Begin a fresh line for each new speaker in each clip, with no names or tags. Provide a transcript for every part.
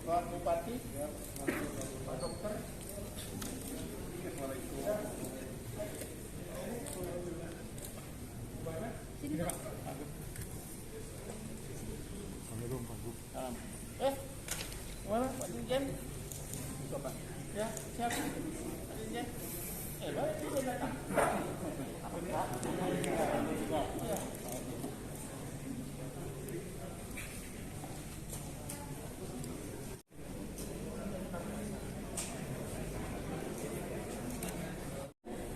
Pak Bupati, Pak Dokter. Sini Pak. Mana Pak Dirjen? Coba. Ya, siap. Pak Dirjen. Pak Dirjen datang.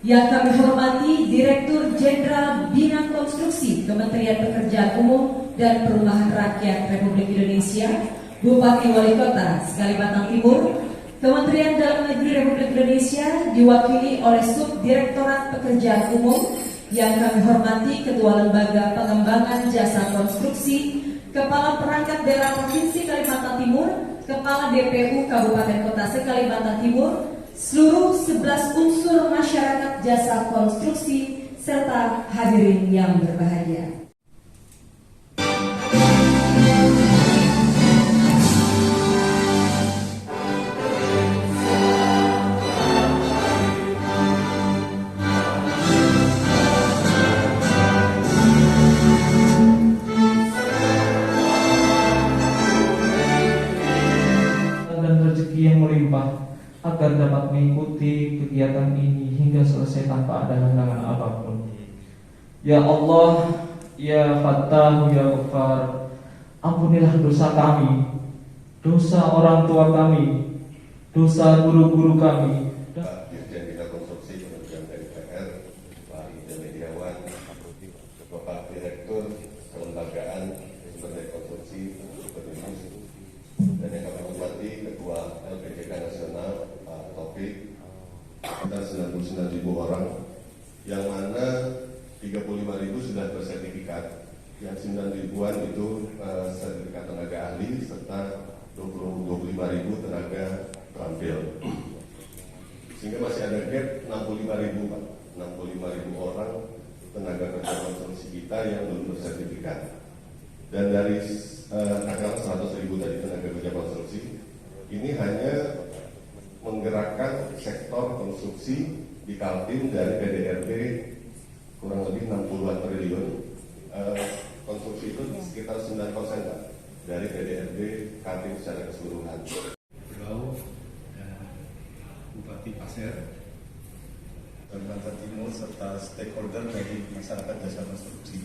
Yang kami hormati Direktur Jenderal Bina Konstruksi Kementerian Pekerjaan Umum dan Perumahan Rakyat Republik Indonesia, Bupati Wali Kota Kalimantan Timur, Kementerian Dalam Negeri Republik Indonesia diwakili oleh Subdirektorat Pekerjaan Umum. Yang kami hormati Ketua Lembaga Pengembangan Jasa Konstruksi, Kepala Perangkat Daerah Provinsi Kalimantan Timur, Kepala DPU Kabupaten Kota se-Kalimantan Timur, seluruh 11 unsur masyarakat jasa konstruksi, serta hadirin yang berbahagia.
Dan rezeki yang melimpah agar dapat mengikuti kegiatan ini hingga selesai tanpa ada halangan apapun. Ya Allah, Ya Fattah, Ya Ghaffar, ampunilah dosa kami, dosa orang tua kami, dosa guru-guru kami.
Pak Dirjen Bina Konstruksi Kementerian PUPR, Pak Ida Mediawan, Bapak Direktur Kelembagaan Sumber Konstruksi Kementerian, dan yang kami hormati Ketua LPJK Nasional Pak Taufik. Kita 99.000 orang, yang mana 35.000 sudah bersertifikat, yang 9.000-an itu sertifikat tenaga ahli, serta 25.000 tenaga terampil. Sehingga masih ada gap 65.000 Pak, 65.000 orang tenaga kerja konstruksi kita yang belum bersertifikat. Dan dari angka 100.000 tadi tenaga kerja konstruksi, ini hanya menggerakkan sektor konstruksi di Kaltim dari PDRB kurang lebih 60-an triliun. Konstruksi itu sekitar 9% Pak, dari PDRB Kaltim secara keseluruhan.
Beliau Bupati Pasir, Kalimantan Timur, serta stakeholder dari masyarakat jasa konstruksi.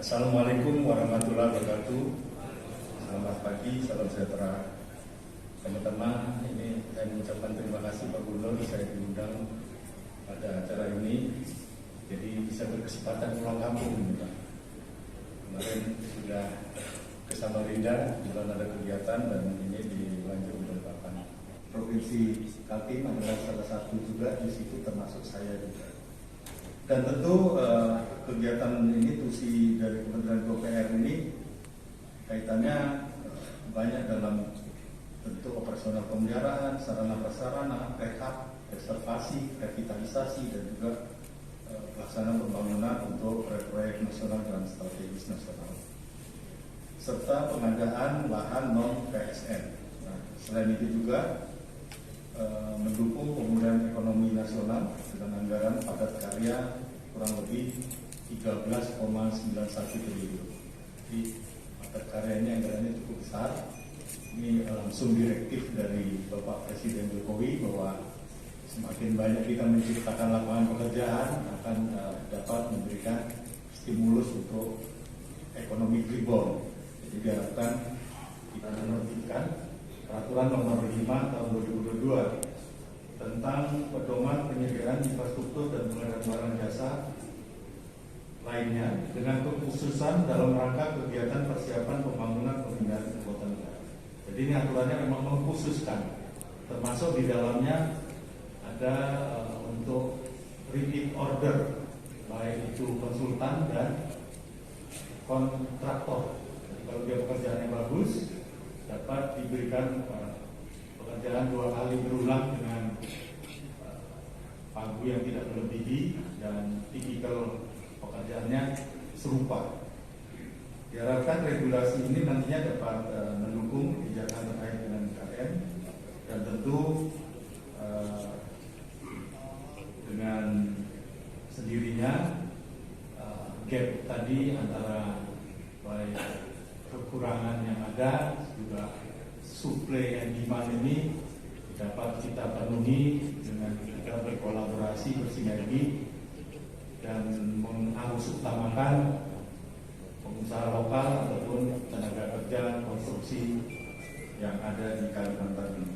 Assalamualaikum warahmatullahi wabarakatuh. Selamat pagi, salam sejahtera. Teman-teman, ini saya mengucapkan terima kasih Pak Gubernur, saya diundang pada acara ini, jadi bisa berkesempatan pulang kampung. Kemarin sudah ke Samarinda, bulan ada kegiatan, dan ini dilanjut Balikpapan. Provinsi Kaltim adalah salah satu juga, di situ termasuk saya juga. Dan tentu kegiatan ini, tusi dari Kementerian PUPR ini kaitannya banyak dalam bentuk operasional pemeliharaan, sarana prasarana, rehab, reservasi, revitalisasi, dan juga pelaksanaan pembangunan untuk proyek-proyek nasional dan strategis nasional, serta pengadaan lahan non PSN. Nah, selain itu juga mendukung pemulihan ekonomi nasional dengan anggaran padat karya kurang lebih 13,91 triliun. Jadi padat karya ini anggarannya cukup besar. Ini langsung direktif dari Bapak Presiden Jokowi bahwa semakin banyak kita menciptakan lapangan pekerjaan akan dapat memberikan stimulus untuk ekonomi rebound. Jadi diharapkan kita menerbitkan Peraturan Nomor 5 Tahun 2022 tentang pedoman penyediaan infrastruktur dan pengadaan barang jasa lainnya dengan kekhususan dalam rangka kegiatan persiapan pembangunan pemindahan ibu kota negara. Jadi ini aturannya memang mengkhususkan, termasuk di dalamnya ada untuk repeat order, baik itu konsultan dan kontraktor. Jadi kalau dia pekerjaannya bagus, dapat diberikan pekerjaan 2 kali berulang dengan pagu yang tidak melebihi dan tipikal pekerjaannya serupa. Diharapkan regulasi regulasi ini nantinya dapat mendukung kebijakan terkait dengan IKN, dan tentu dengan sendirinya gap tadi antara baik kekurangan yang ada juga suplai dan demand ini dapat kita penuhi dengan kita berkolaborasi, bersinergi, dan mengharus utamakan pengusaha lokal ataupun tenaga kerja konstruksi yang ada di Kalimantan ini.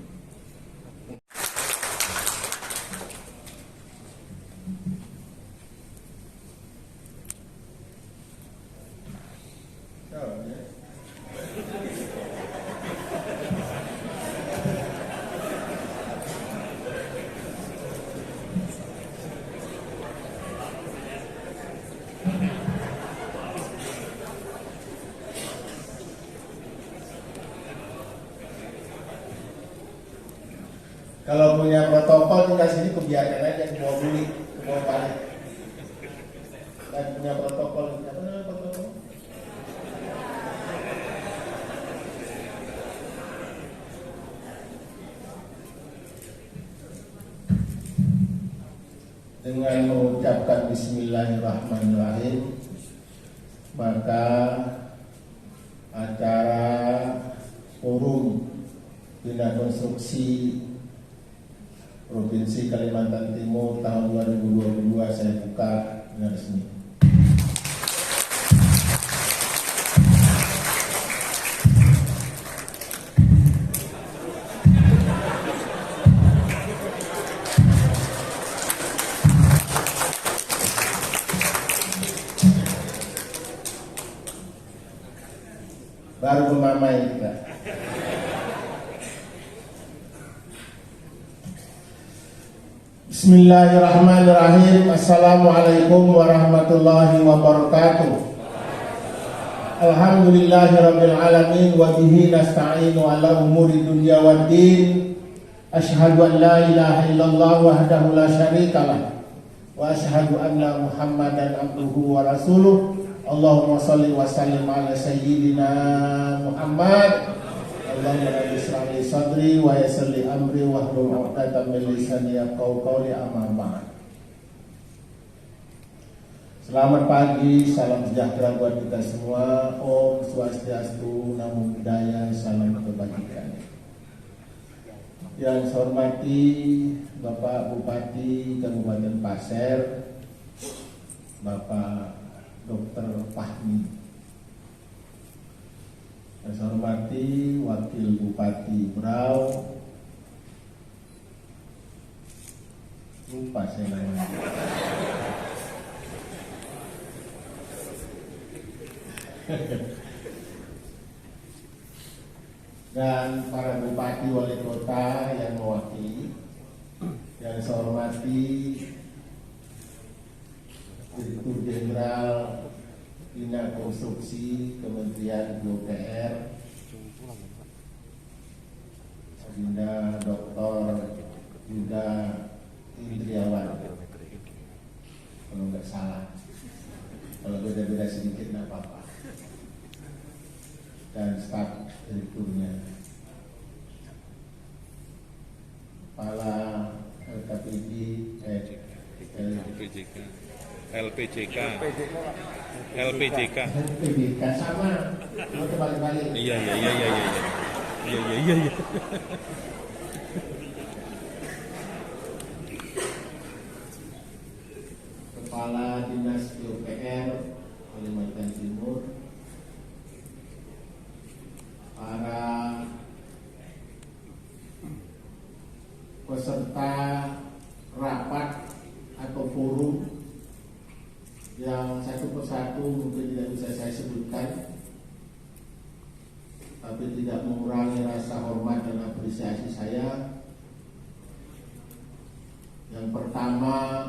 Kalau punya protokol tinggal sini kebiarkan aja, mau beli, mau balik. Dan punya protokol, apa namanya protokol? Dengan mengucapkan Bismillahirrahmanirrahim, maka acara forum bina konstruksi Provinsi Kalimantan Timur tahun 2022 saya buka dengan resmi. Baru memamai kita. Bismillahirrahmanirrahim. Assalamualaikum warahmatullahi wabarakatuh. Alhamdulillahirabbil alamin wa bihi nasta'inu ala umuri dunya waddin. Asyhadu an la ilaha illallah wahdahu la syarikalah wa asyhadu anna Muhammadan abduhu wa rasuluh. Allahumma shalli wa sallim ala sayyidina Muhammad. Allahumma rabbi shrah li sadri wa yassir li amri wahlul 'uqdatam min lisani yafqahu qawli, amma ba'd. Selamat pagi, salam sejahtera buat kita semua. Om Swastiastu, Namo Buddhaya, salam kebajikan. Yang saya hormati Bapak Bupati Kabupaten Pasir, Bapak Dr. Fahmi. Yang saya hormati Wakil Bupati Berau, lupa saya namanya. Dan para bupati wali kota yang mewakili. Yang saya hormati Direktur Jenderal Bina Konstruksi Kementerian PUPR, Dinda Dr. Yuda Indriawan, kalau nggak salah, kalau beda-beda sedikit nggak apa-apa, dan staf direkturnya, kepala LKPD,
LPJK
sama, mau kembali-balik.
Iya.
Kepala Dinas PUPR Kalimantan Timur, para peserta rapat atau forum yang satu persatu mungkin tidak bisa saya sebutkan, tapi tidak mengurangi rasa hormat dan apresiasi saya. Yang pertama,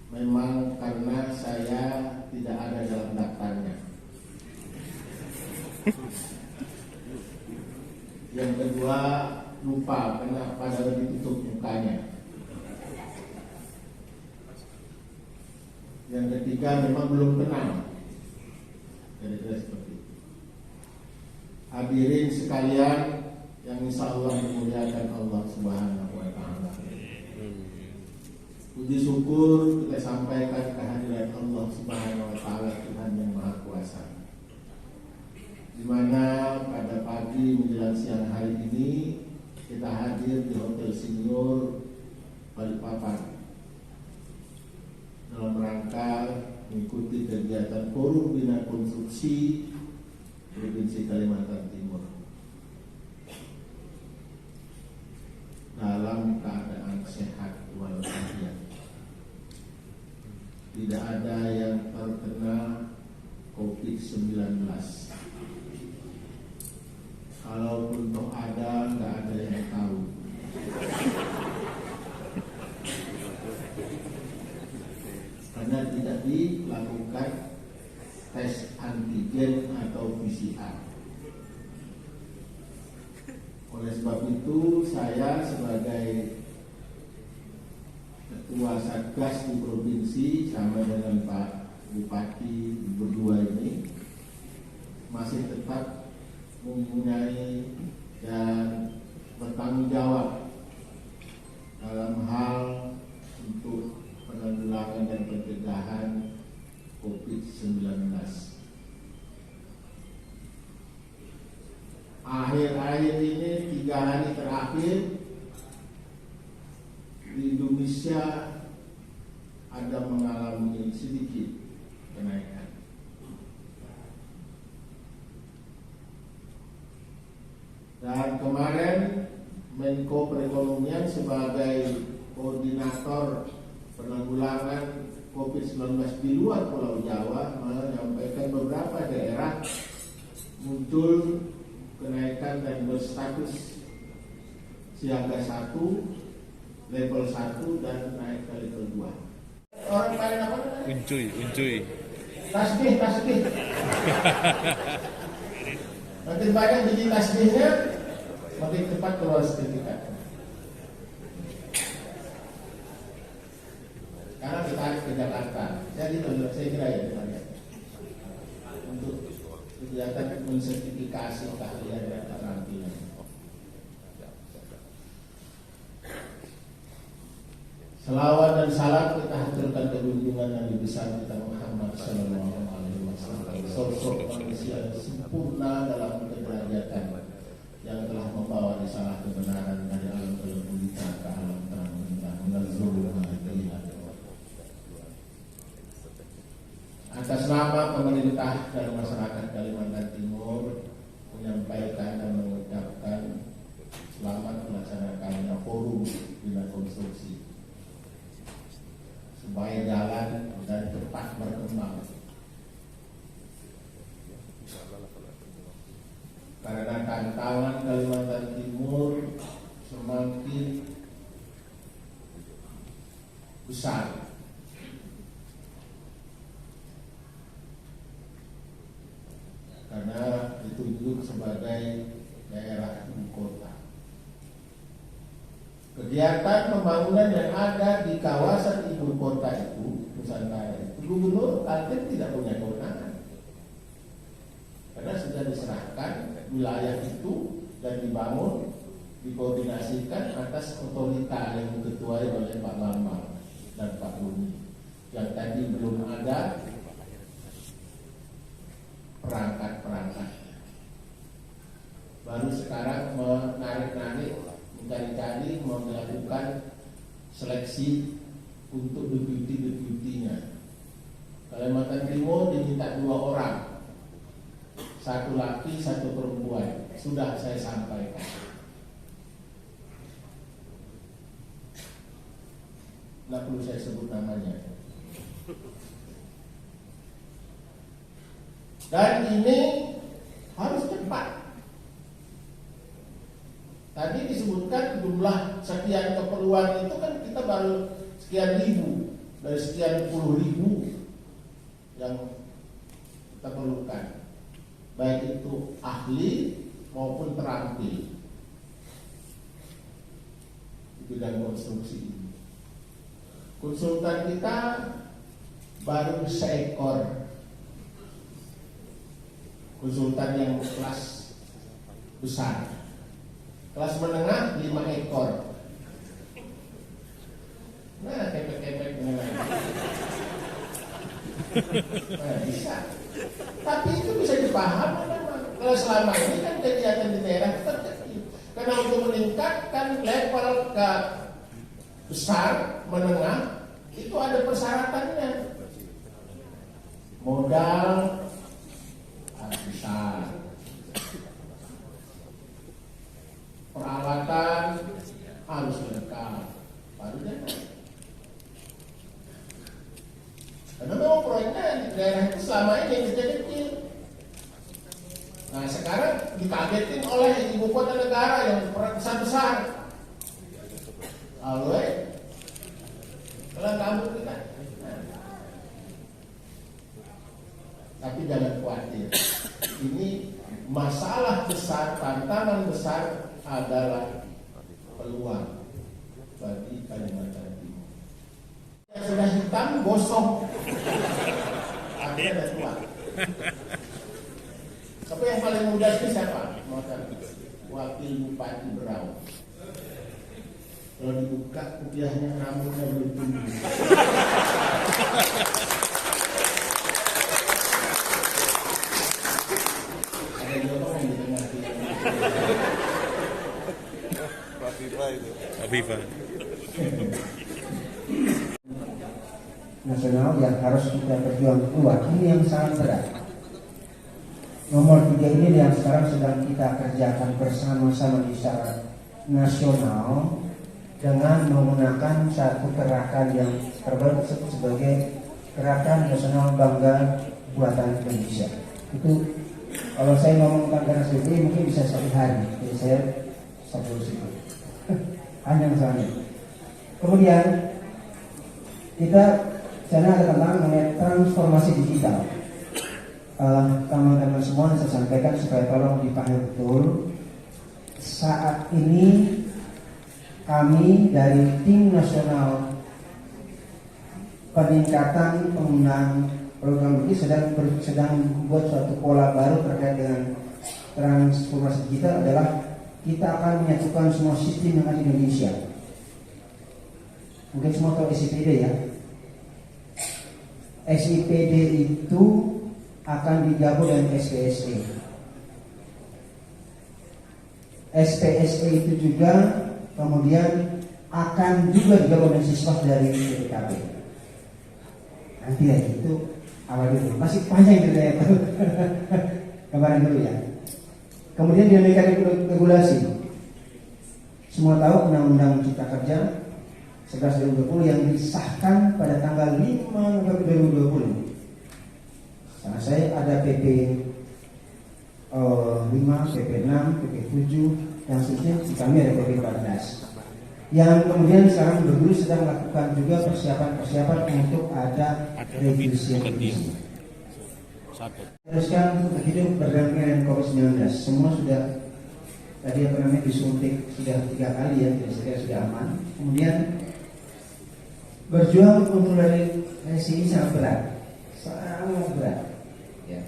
memang karena saya tidak ada dalam daftarnya. Yang kedua, lupa karena pada ditutup mukanya. Yang ketiga, memang belum kenal. Kira-kira seperti itu. hadirin sekalian yang insya Allah dimuliakan Allah Subhanahu wa Ta'ala. Puji syukur kita sampaikan kehadiran Allah Subhanahu wa Ta'ala, Tuhan yang Maha Kuasa, di mana pada pagi menjelang siang hari ini kita hadir di Hotel Senior Balikpapan dalam rangka mengikuti kegiatan Forum Bina Konstruksi Provinsi Kalimantan Timur dalam keadaan sehat walafiat. Tidak ada yang terkena COVID-19. Kalaupun toh ada, nggak ada yang tahu. Karena tidak dilakukan tes antigen atau PCR. Oleh sebab itu saya sebagai Ketua Satgas di provinsi sama dengan Pak Bupati berdua ini masih tetap mempunyai dan bertanggung jawab dalam hal untuk penanggulangan dan pencegahan COVID-19. Akhir-akhir ini 3 hari terakhir di Indonesia ada mengalami sedikit kenaikan. Dan kemarin Menko Perekonomian sebagai koordinator penanggulangan COVID-19 di luar Pulau Jawa menyampaikan beberapa daerah muncul kenaikan dan berstatus siaga 1, level 1 dan naik ke level 2. Orang paling apa?
Uncuy.
Tasbih. Makin banyak biji tasbihnya, makin cepat keluar sertifikat. Karena kita harus ke Jakarta. Jadi saya kira ya banyak untuk kegiatan mensertifikasi keahlian dan keterampilan. Selawat dan salam kita haturkan kebunjungan Nabi besar kita Muhammad Sallallahu Alaihi Wasallam, sosok manusia yang sempurna dalam kederajatan yang telah membawa risalah kebenaran dari alam gelap gulita ke alam terang benderang, menazurul hadirat. Atas nama pemerintah dan masyarakat Kalimantan Timur menyampaikan dan mengucapkan selamat melaksanakannya Forum Bina Konstruksi supaya jalan dan cepat berkembang. Karena tantangan Kalimantan Timur semakin besar. Karena ditunjuk sebagai daerah ibu kota. Kegiatan pembangunan yang ada di kawasan ibu kota itu, Nusantara itu, Gubernur Kaltim tidak punya kewenangan. Karena sudah diserahkan wilayah itu dan dibangun, dikoordinasikan atas otorita yang diketuai oleh Pak Bambang dan Pak Rumi. Yang tadi belum ada perangkat-perangkat. Baru sekarang menarik-narik, mencari-cari, melakukan seleksi untuk deputi-deputinya. Kalimantan Timur diminta 2 orang, 1 laki, 1 perempuan. Sudah saya sampaikan. Nggak perlu saya sebut namanya. Dan ini harus cepat. Tadi disebutkan jumlah sekian keperluan itu kan kita baru sekian ribu dari sekian puluh ribu yang kita perlukan, baik itu ahli maupun terampil di bidang konstruksi ini. Konsultan kita baru seekor, konsultan yang kelas besar. Kelas menengah 5 ekor. Nah, kepek-kepek dengan nah, bisa. Tapi itu bisa dipahami memang. Kalau selama ini kan kegiatan di daerah terkecil. Karena untuk meningkatkan level ke besar, menengah, itu ada persyaratannya. Modal harus besar. Peralatan harus lengkap. Baru jalan. Karena memang proyeknya di daerah itu selama ini kecil-kecil. Nah sekarang dikagetin oleh ibu kota negara yang besar-besar. Lalu kalau kamu kita. Tapi jangan khawatir. Ini masalah besar, tantangan besar adalah peluang bagi Kalimantan Timur. Yang sudah hitam gosong, akhirnya ada tua. Tapi yang paling muda itu siapa? Wakil Bupati Berau. Kalau dibuka kupiahnya rambutnya belum tumbuh. Ada jodoh yang di tengah kita.
Afifa.
Nasional yang harus kita berjuang keluar, ini yang sangat berat. Nomor 3 ini yang sekarang sedang kita kerjakan bersama-sama di secara nasional dengan menggunakan satu gerakan yang terbaru disebut sebagai Gerakan Nasional Bangga Buatan Indonesia. Itu kalau saya ngomong tentang gerakan mungkin bisa 1 hari, jadi saya 10 situ. Panjang soalnya. Kemudian kita sana ada tentang mengenai transformasi digital. Teman-teman semua saya sampaikan supaya tolong dipahami betul. Saat ini kami dari tim nasional peningkatan penggunaan program ini sedang membuat suatu pola baru terkait dengan transformasi digital adalah kita akan menyatukan semua sistem yang ada di Indonesia. Mungkin semua tahu SIPD ya. SIPD itu akan digabung dengan SPSE. SPSE itu juga kemudian akan juga digabung dengan siswa dari BPKP. Nanti ya itu awal dulu. Masih panjang itu ya. Kemarin dulu ya. Kemudian dinamika regulasi. Semua tahu Undang-Undang Cipta Kerja 11/2020 yang disahkan pada tanggal 5 November 2020. Karena saya ada PP 5, PP 6, PP 7 yang seterusnya, di kami ada PP 14. Yang kemudian sekarang berguru sedang melakukan juga persiapan untuk ada revisi. Teruskan untuk hidup berdampingan dengan COVID-19. Semua sudah tadi disuntik sudah 3 kali ya, jadi sudah aman. Kemudian berjuang untuk dari resisi sangat berat, ya.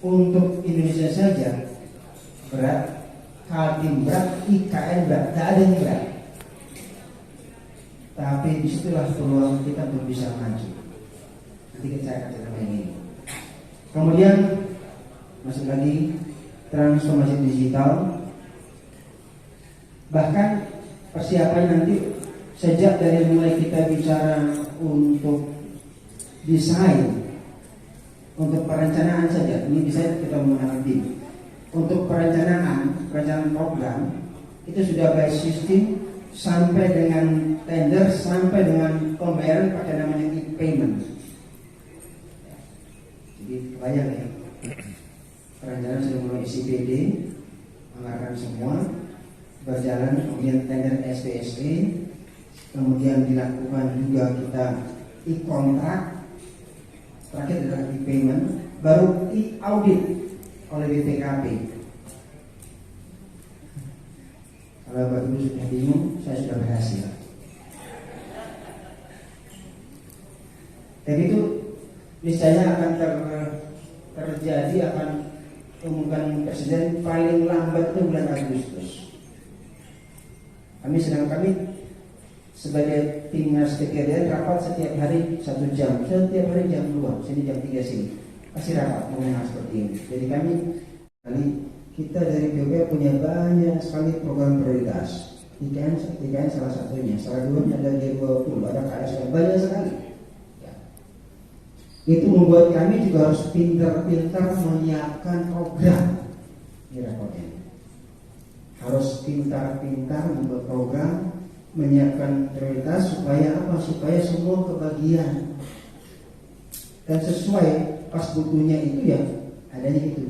Untuk Indonesia saja berat, Kaltim berat, IKN berat, tidak ada yang berat. Tapi disitulah peluang kita untuk bisa maju. Nanti kita akan cerita ini. Kemudian masuk lagi transformasi digital. Bahkan persiapan nanti sejak dari mulai kita bicara untuk desain, untuk perencanaan saja. Ini bisa kita menggunakan tim. Untuk perencanaan program itu sudah by system sampai dengan tender, sampai dengan pembayaran pakai namanya e-payment. Jadi bayang ya, perencanaan sudah mulai SIPD, anggaran semua berjalan, kemudian tender SPSE, kemudian dilakukan juga kita e-kontrak, terakhir adalah e-payment, baru e-audit oleh BPKP. Kalau Bapak Ibu sudah bingung, saya sudah berhasil. Dan itu niscaya akan terjadi, akan umumkan Presiden paling lambat itu bulan Agustus. Kami sebagai timnas TKDN rapat setiap hari 1 jam, setiap hari jam 2, sini jam 3 sini. Pasti rapat mengenai seperti ini. Jadi kita dari PUPR punya banyak sekali program prioritas. IKN salah satunya, salah duanya ada G20, ada KSM, banyak sekali. Ya. Itu membuat kami juga harus pintar-pintar menyiapkan program di raportnya. Harus pintar-pintar membuat program, menyiapkan prioritas supaya apa? Supaya semua kebagian dan sesuai pas butuhnya itu ya adanya itu.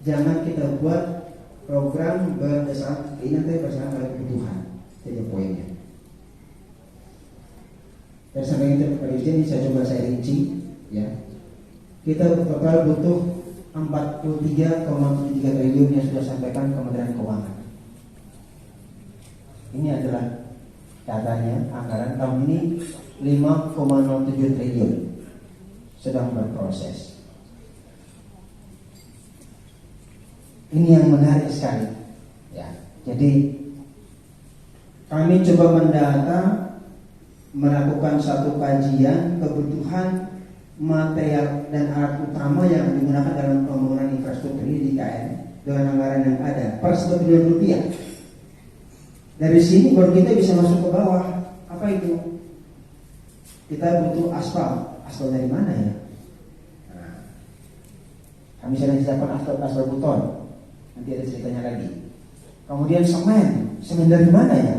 Jangan kita buat program berdasarkan keinginan tapi berdasarkan kebutuhan. Jadi poinnya. Dan sampai itu Presiden saya coba saya rinci ya. Kita total butuh 43,73 triliun yang sudah sampaikan Kementerian Keuangan. Ini adalah datanya, anggaran tahun ini 5,07 triliun sedang berproses. Ini yang menarik sekali ya. Jadi kami coba mendata, melakukan satu kajian kebutuhan material dan alat utama yang digunakan dalam pembangunan infrastruktur ini di IKN dengan anggaran yang ada per 1 triliun rupiah. Dari sini baru kita bisa masuk ke bawah. Apa itu? Kita butuh aspal. Aspal dari mana ya? Nah, kami sedang siapkan aspal beton. Nanti ada ceritanya lagi. Kemudian semen dari mana ya?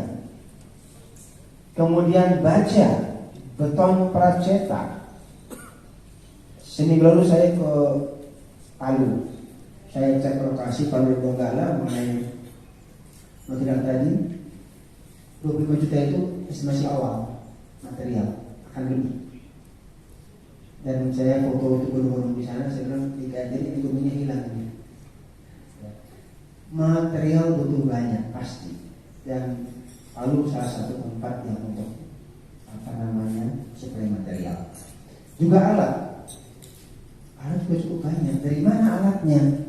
Kemudian baja, beton plat cetak. Seminggu lalu saya ke Palu. Saya cek lokasi Palu Donggala mengenai material tadi. 25 juta itu estimasi awal material akan lebih. Dan saya foto gunung-gunung di sana, saya bilang jadi gunungnya hilang. Material butuh banyak pasti, dan Palu salah satu tempat yang untuk suplai material. Juga alat juga cukup banyak. Dari mana alatnya?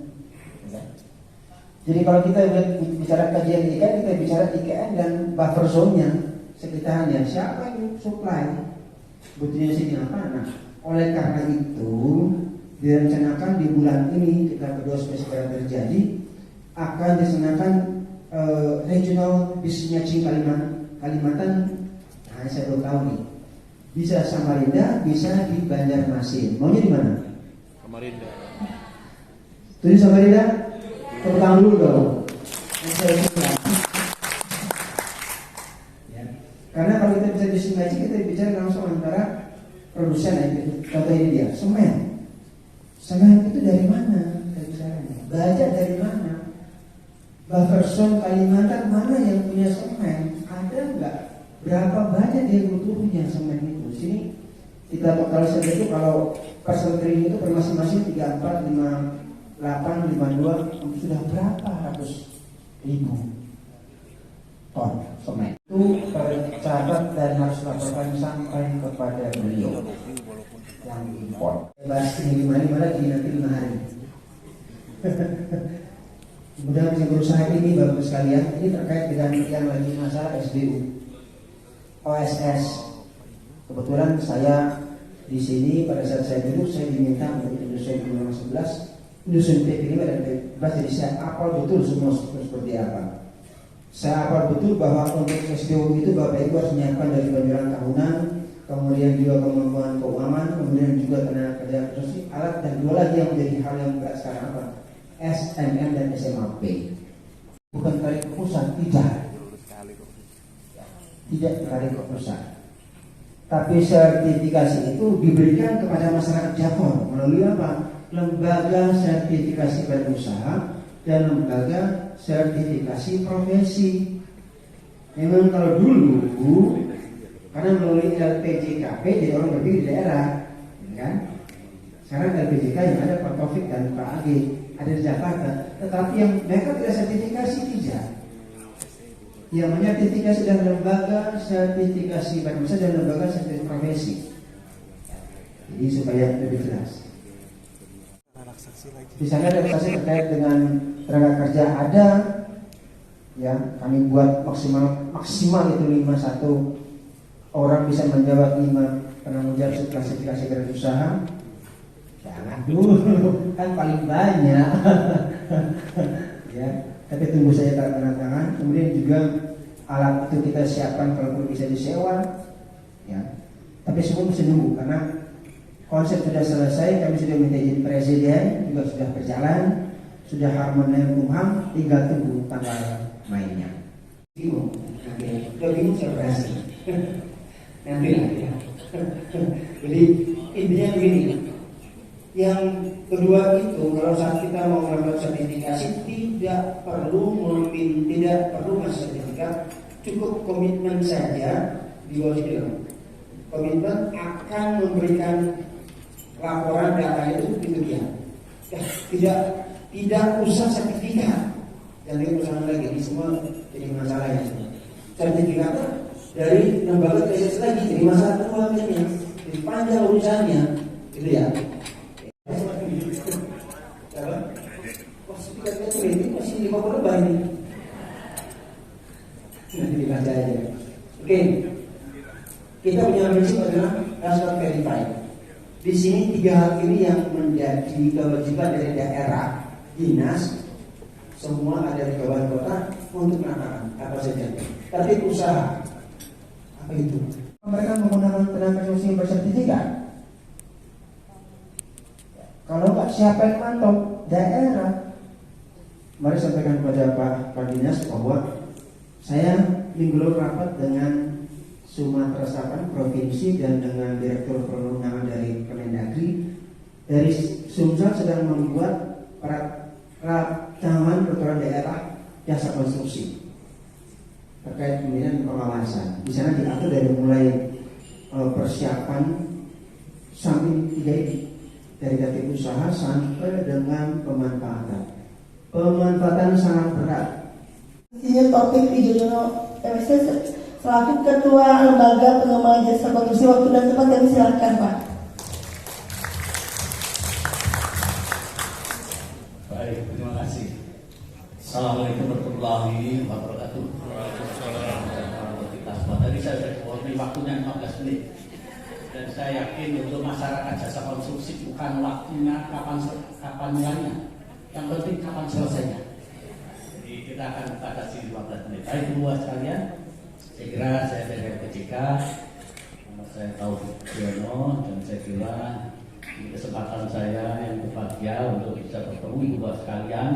Jadi kalau kita bicara kajian IKN, kita bicara IKN dan buffer zone-nya sekitarnya. Siapa yang supply? Butuhnya sini apa? Nah, oleh karena itu direncanakan di bulan ini kita berdua spesial terjadi akan diselenggarakan regional business matching Kalimantan. Nah, saya belum tahu nih. Bisa Samarinda, bisa di Banjarmasin. Maunya di mana?
Samarinda.
Tujuh Samarinda? Tepuk tangan dulu dong. Ya. Karena kalau kita bisa business matching, kita bicara langsung antara produsen. Contoh ini dia, semen. Semen itu dari mana? Baja dari mana? Buffer zone Kalimantan mana yang punya semen? Ada enggak? Berapa banyak dia butuhnya semen itu? Sini kita kalau saja itu kalau per triliun itu per masing-masing 34, 58, 52 sudah berapa ratus ribu ton semen itu tercatat dan harus laporkan sampai kepada beliau yang impor. Bahas ini gimana lagi nanti 5 hari. Kemudian bisa berusaha ini bapak sekalian, ini terkait dengan yang lagi masalah SBU, OSS. Kebetulan saya di sini pada saat saya duduk saya diminta untuk industri 2011, industri PP5 dan PP11, jadi saya apal betul semua seperti apa. Saya apal betul bahwa untuk SBU itu Bapak Ibu harus menyiapkan dari penjualan tahunan, kemudian juga kemampuan keuangan, kemudian juga tenaga kerja produksi, alat, dan dua lagi yang menjadi hal yang berat sekarang apa? SMM dan SMAP. Bukan tarik ke pusat, tidak tarik ke pusat. Tapi sertifikasi itu diberikan kepada masyarakat Japon melalui apa? Lembaga sertifikasi badan usaha dan lembaga sertifikasi profesi. Memang kalau dulu karena melalui LPJKP jadi orang berpikir di daerah, kan? Sekarang LPJK yang ada Pak Taufik dan Pak Agi ada di Jakarta, tetapi yang mereka tidak sertifikasi tidak. Yang menyertifikasi dan lembaga sertifikasi badan usaha dan lembaga sertifikasi profesi. Jadi supaya lebih jelas. Di sana relaksasi terkait dengan tenaga kerja ada, ya kami buat maksimal itu 51 orang bisa menjawab 5 penanggung jawab klasifikasi badan usaha. Jangan dulu, kan paling banyak. Ya, tapi tunggu saja tanda tangan. Kemudian juga alat itu kita siapkan kalau perlu bisa disewa. Ya, tapi semua mesti nunggu karena konsep sudah selesai. Kami sudah minta izin presiden, juga sudah berjalan, sudah harmonis Kumham, tinggal tunggu tanggal mainnya. Bingung, udah bingung saya berhasil. Nanti lah ya. Jadi intinya begini. Yang kedua itu kalau saat kita mau melakukan sertifikasi tidak perlu masuk sertifikat, cukup komitmen saja di bawah itu. Komitmen akan memberikan laporan data itu dia. Ya, tidak usah sertifikat. Dan ini usaha lagi ini semua jadi masalah ya. Sertifikat dari lembaga tesis lagi jadi masalah keluarnya, jadi panjang urusannya, gitu ya. Sertifikatnya ini masih 50 lebih ini. Nanti dibaca aja. Oke, kita punya prinsip adalah Rashad Verified. Di sini 3 hal ini yang menjadi kewajiban dari daerah, dinas, semua ada di kabupaten kota untuk melakukan apa saja. Tapi usaha apa itu? Mereka menggunakan tenaga kerja yang bersertifikat. Kalau nggak siapa yang mantau daerah? Mari sampaikan kepada Pak Dinas bahwa saya minggu lalu rapat dengan Sumatera Selatan Provinsi dan dengan Direktur Perundangan dari Kemendagri. Dari Sumsel sedang membuat rancangan peraturan daerah jasa konstruksi terkait kemudian pengawasan. Di sana diatur dari mulai persiapan sampai 3 ini, dari data usaha sampai dengan pemanfaatan. Pemanfaatan sangat berat.
Insinyur Taufik Wijoyono MSc selaku Ketua Lembaga Pengembangan Jasa Konstruksi, waktu dan tempat kami silakan Pak.
Baik, terima kasih. Assalamualaikum warahmatullahi wabarakatuh. Tadi saya sudah diberi waktunya 15 menit. Dan saya yakin untuk masyarakat jasa konstruksi bukan waktunya kapan mulainya, yang penting kapan selesainya. Jadi kita akan batasi 15 menit. Baik buat sekalian, saya kira saya dari LPJK, saya tahu Biono, dan saya kira ini kesempatan saya yang berbahagia untuk bisa bertemu ibu bapak sekalian.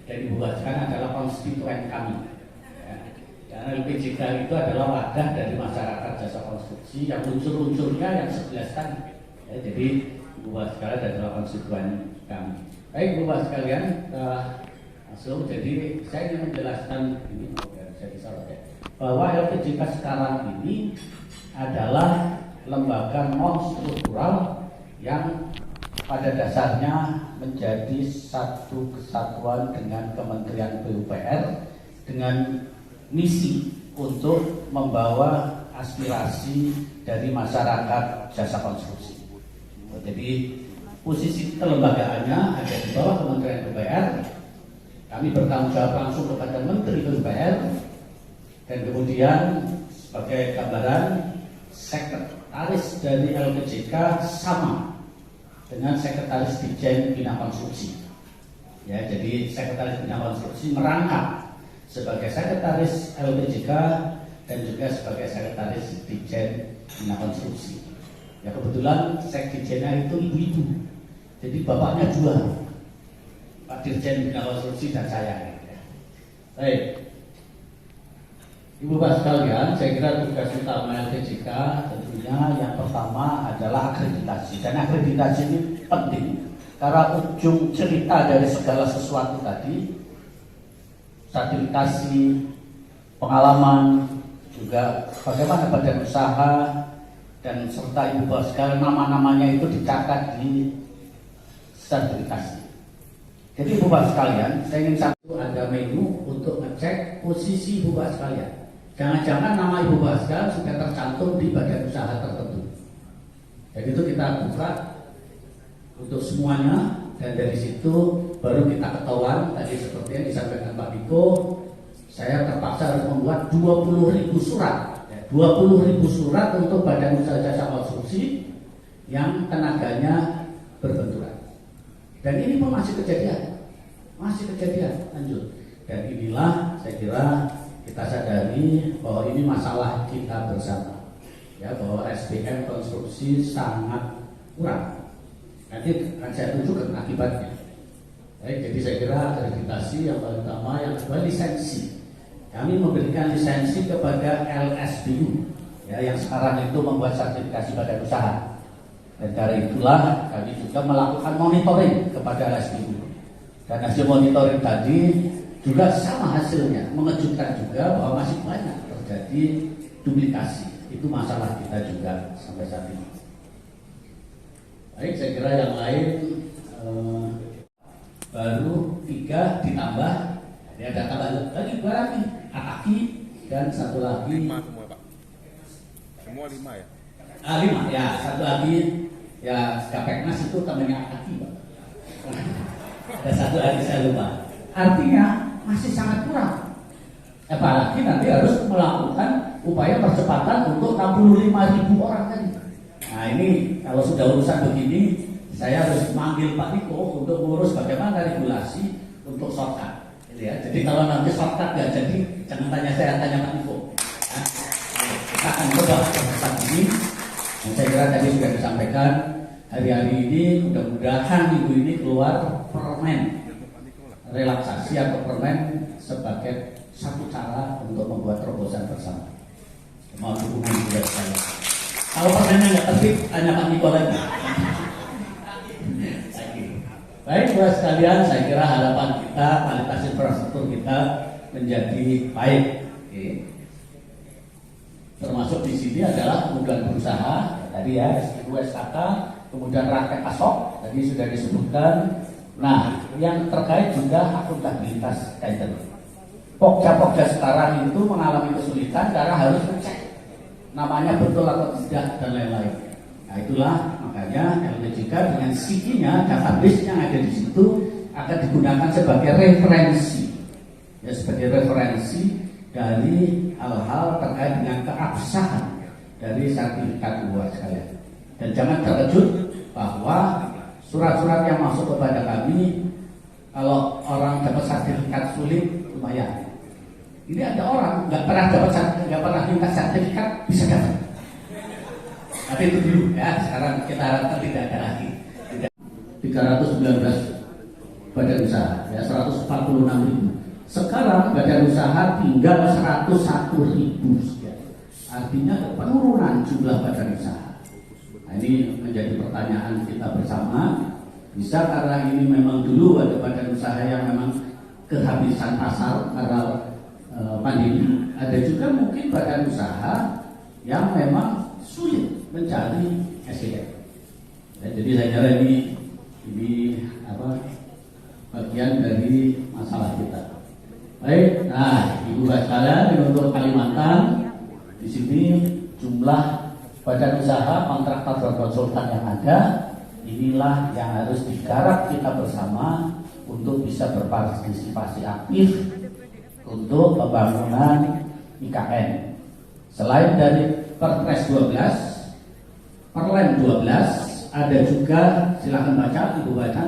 Dan ibu bapak sekalian adalah konstituen kami. Karena LPJK itu adalah wadah dari masyarakat jasa konstruksi yang unsur-unsurnya yang 11 tadi. Jadi ibu bapak sekalian adalah konstituen kami. Baik ibu bapak sekalian, masuk. Jadi saya ingin menjelaskan ini, saya disalah ya, bahwa LPJK sekarang ini adalah lembaga non-struktural yang pada dasarnya menjadi satu kesatuan dengan Kementerian PUPR dengan misi untuk membawa aspirasi dari masyarakat jasa konstruksi. Jadi posisi kelembagaannya ada di bawah Kementerian PUPR. Kami bertanggung jawab langsung kepada Menteri PUPR, dan kemudian sebagai gambaran sekretaris dari LPJK sama dengan sekretaris Ditjen Bina Konstruksi. Ya, jadi sekretaris Bina Konstruksi merangkap sebagai sekretaris LPJK dan juga sebagai sekretaris Ditjen Bina Konstruksi. Ya kebetulan sekdijennya itu ibu-ibu, jadi bapaknya 2, Pak Dirjen Bina Konstruksi dan saya. Baik, ibu bapak sekalian, saya kira tugas utama LPJK tentunya yang pertama adalah akreditasi, dan akreditasi ini penting karena ujung cerita dari segala sesuatu tadi, sertifikasi, pengalaman, juga bagaimana badan usaha, dan serta ibu bapak sekalian nama-namanya itu dicatat di sertifikasi. Jadi ibu bapak sekalian, saya ingin satu ada menu untuk ngecek posisi ibu bapak sekalian. Jangan-jangan nama ibu bapak sekalian sudah tercantum di badan usaha tertentu. Jadi itu kita buka untuk semuanya. dan dari situ baru kita ketahuan tadi seperti yang disampaikan Pak Diko, saya terpaksa harus membuat 20.000 surat, 20.000 surat untuk badan usaha jasa konstruksi yang tenaganya berbenturan. Dan ini pun masih kejadian lanjut. Dan inilah saya kira kita sadari bahwa ini masalah kita bersama, ya, bahwa SDM konstruksi sangat kurang. Nanti akan saya tunjukkan akibatnya. Baik, jadi saya kira akreditasi yang paling utama, yang kedua lisensi. Kami memberikan lisensi kepada LSBU, ya, yang sekarang itu membuat sertifikasi badan usaha. Dan dari itulah kami juga melakukan monitoring kepada LSBU. Dan hasil monitoring tadi juga sama hasilnya, mengejutkan juga bahwa masih banyak terjadi duplikasi. Itu masalah kita juga sampai saat ini. Baik, saya kira yang lain baru 3 ditambah, ini ada tambah lagi berarti Akaki dan satu lagi
5 semua Pak. Semua 5 ya?
5 ya, satu lagi ya Kapeknas itu temannya Akaki Pak. Ada satu lagi saya lupa. Artinya masih sangat kurang. Apalagi nanti harus melakukan upaya percepatan untuk 65.000 orang tadi. Nah ini kalau sudah urusan begini, saya harus manggil Pak Diko untuk mengurus bagaimana regulasi untuk shortcut. Ya, jadi kalau nanti shortcut nggak jadi, jangan tanya saya, tanya Pak Diko. Ya, kita akan coba percepatan ini. Dan saya kira tadi sudah disampaikan hari-hari ini mudah-mudahan minggu ini keluar permen relaksasi atau permen sebagai satu cara untuk membuat terobosan bersama. Mohon dukungan juga saya. Kalau permennya nggak terbit, tanya Pak Diko lagi. Baik, buat sekalian, saya kira harapan kita kualitas infrastruktur kita menjadi baik. Oke. Termasuk di sini adalah kemudahan berusaha, tadi ya, SKK, kemudian rakyat asok, tadi sudah disebutkan. Nah, yang terkait juga akuntabilitas kaitan. Pokja-pokja sekarang itu mengalami kesulitan karena harus ngecek namanya betul atau tidak dan lain-lain. Nah itulah makanya LPJK dengan sikinya, database yang ada di situ akan digunakan sebagai referensi, ya, sebagai referensi dari hal-hal terkait dengan keabsahan dari sertifikat luar sekalian. Dan jangan terkejut bahwa surat-surat yang masuk kepada kami, kalau orang dapat sertifikat sulit lumayan. Ini ada orang nggak pernah minta sertifikat bisa dapat. Tapi itu dulu ya, sekarang kita harapkan tidak ada lagi. 319 badan usaha, ya 146.000. Sekarang badan usaha tinggal 101.000. Artinya penurunan jumlah badan usaha. Nah, ini menjadi pertanyaan kita bersama. Bisa karena ini memang dulu ada badan usaha yang memang kehabisan pasar karena pandemi. Ada juga mungkin badan usaha yang memang sulit mencari SDM. Ya, jadi saya kira ini bagian dari masalah kita. Baik, nah Ibu sekalian, untuk Kalimantan di sini jumlah badan usaha, kontraktor dan konsultan yang ada, inilah yang harus digarap kita bersama untuk bisa berpartisipasi aktif untuk pembangunan IKN. Selain dari Perpres 12, Perlen 12, ada juga, silakan baca, Ibu baca,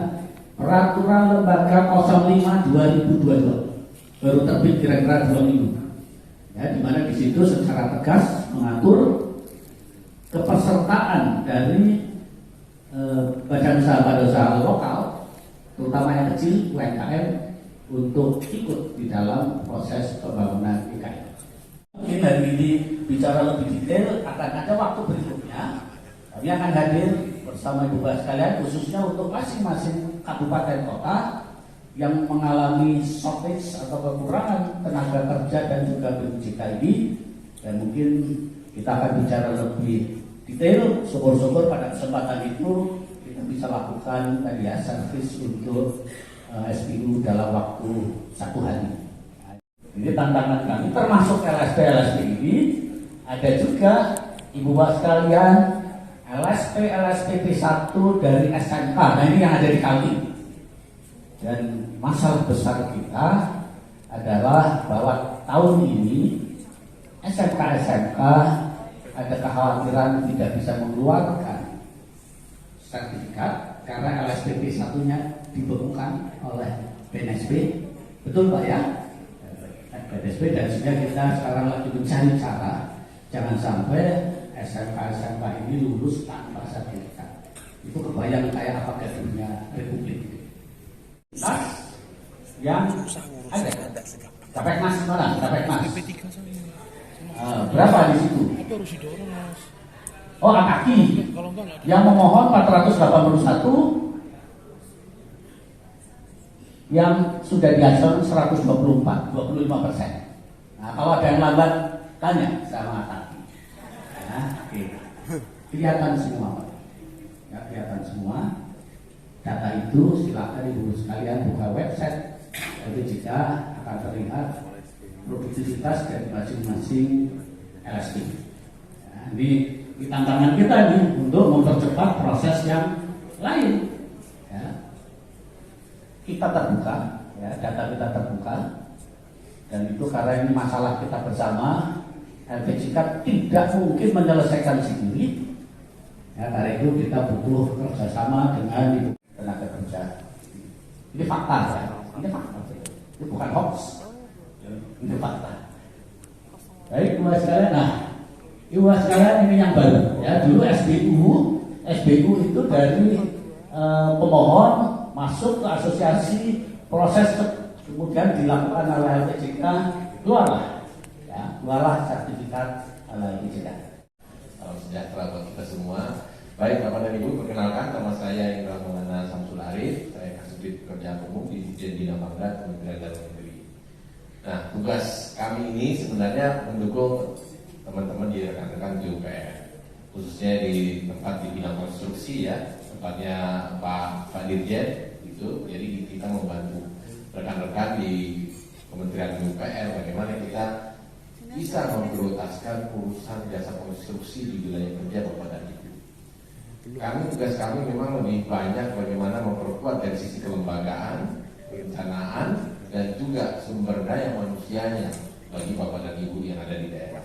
Peraturan Lembaga 05 2022 baru terbit kira-kira 2 minggu. Ya, di mana di situ secara tegas mengatur kepesertaan dari badan usaha lokal, terutama yang kecil UMKM, untuk ikut di dalam proses pembangunan IKN. Mungkin hari ini bicara lebih detail, akan ada waktu berikutnya. Kami akan hadir bersama Ibu sekalian, khususnya untuk masing-masing kabupaten kota yang mengalami shortage atau kekurangan tenaga kerja dan juga BUJK ini. Dan mungkin kita akan bicara lebih detail. Syukur-syukur pada kesempatan itu kita bisa lakukan tadi ya, servis untuk SPU dalam waktu 1 hari. Ini tantangan kami, termasuk LSP ini. Ada juga Ibu sekalian LSP P1 dari SMK. Nah ini yang ada di kami. Dan masalah besar kita adalah bahwa tahun ini SMK-SMK ada kekhawatiran tidak bisa mengeluarkan sertifikat karena LSPP satunya dibekukan oleh BNSB. Betul Pak ya? BNSB, dan sehingga kita sekarang lagi mencari cara jangan sampai SMK-SMK ini lulus tanpa sertifikat. Itu kebayang kayak apa gaduhnya Republik ini. Yang ada Capeknas mana? Capeknas. Berapa di situ? Oh, Akaki yang memohon 481, yang sudah diajukan 124, 25%. Nah, kalau ada yang lambat, tanya sama Akaki. Nah, oke. Kelihatan semua, Pak. Ya, kelihatan semua. Data itu silakan ibu sekalian buka website. Jadi jika akan terlihat produktivitas dari masing-masing LSP. Nah, ini tantangan kita nih untuk mempercepat proses yang lain. Ya. Kita terbuka, ya, data kita terbuka, dan itu karena ini masalah kita bersama. LPJK tidak mungkin menyelesaikan sendiri. Ya, karena itu kita butuh kerjasama dengan ibu tenaga kerja. Ini fakta ya. Ini fakta, ini bukan hoax, ini fakta. Baik, Ibu sekalian. Nah, Ibu sekalian, ini yang baru. Ya, dulu SBU itu dari pemohon masuk ke asosiasi, proses kemudian dilakukan oleh LPJK, keluarlah sertifikat LPJK.
Salam sejahtera buat kita semua. Baik Bapak dan Ibu, perkenalkan nama saya Indra Maulana Samsul Arif. Saya Kasubdit Pekerjaan Umum di Ditjen Bina Marga Kementerian Dalam Negeri. Nah, tugas kami ini sebenarnya mendukung teman-teman di rekan-rekan di UPR, khususnya di tempat di bidang konstruksi ya, tempatnya Pak Dirjen itu. Jadi kita membantu rekan-rekan di Kementerian UPR bagaimana kita bisa memprioritaskan urusan jasa konstruksi di wilayah kerja Bapak dan Ibu. Tugas kami memang lebih banyak bagaimana memperkuat dari sisi kelembagaan, perencanaan, dan juga sumber daya manusianya bagi Bapak dan Ibu yang ada di daerah.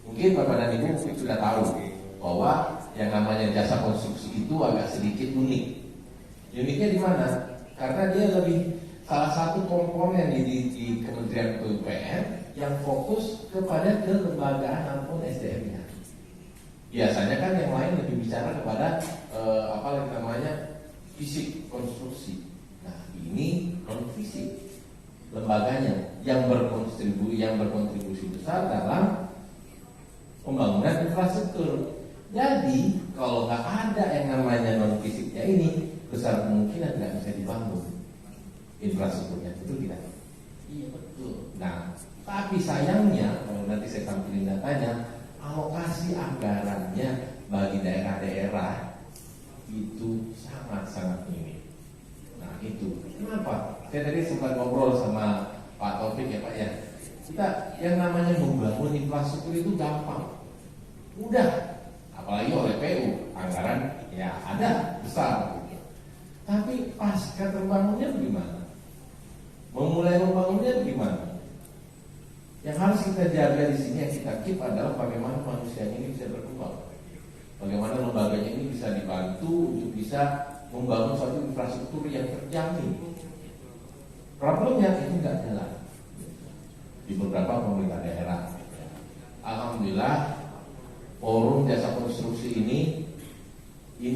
Mungkin Bapak dan Ibu sudah tahu bahwa yang namanya jasa konstruksi itu agak sedikit unik. Uniknya di mana? Karena dia lebih salah satu komponen di Kementerian PUPR yang fokus kepada kelembagaan maupun SDM-nya. Biasanya kan yang lain lebih bicara kepada fisik konstruksi. Nah, ini non fisik lembaganya yang berkontribusi besar dalam pembangunan infrastruktur. Jadi kalau nggak ada yang namanya non fisiknya ini, besar kemungkinan nggak bisa dibangun infrastrukturnya, betul tidak? Iya betul. Nah, tapi sayangnya kalau nanti saya tampilin datanya, alokasi anggarannya bagi daerah-daerah itu sangat-sangat minim. Nah itu kenapa? Saya tadi sempat ngobrol sama Pak Taufik ya Pak ya. Kita yang namanya membangun infrastruktur itu gampang, mudah, apalagi oleh PU anggaran ya ada besar. Tapi pasca terbangunnya bagaimana? Memulai membangunnya bagaimana? Yang harus kita jaga di sini, yang kita keep adalah bagaimana manusia ini bisa berkembang, bagaimana lembaganya ini bisa dibantu untuk bisa membangun suatu infrastruktur yang terjamin. Problemnya itu nggak jalan di beberapa pemerintah daerah. Alhamdulillah, forum jasa konstruksi ini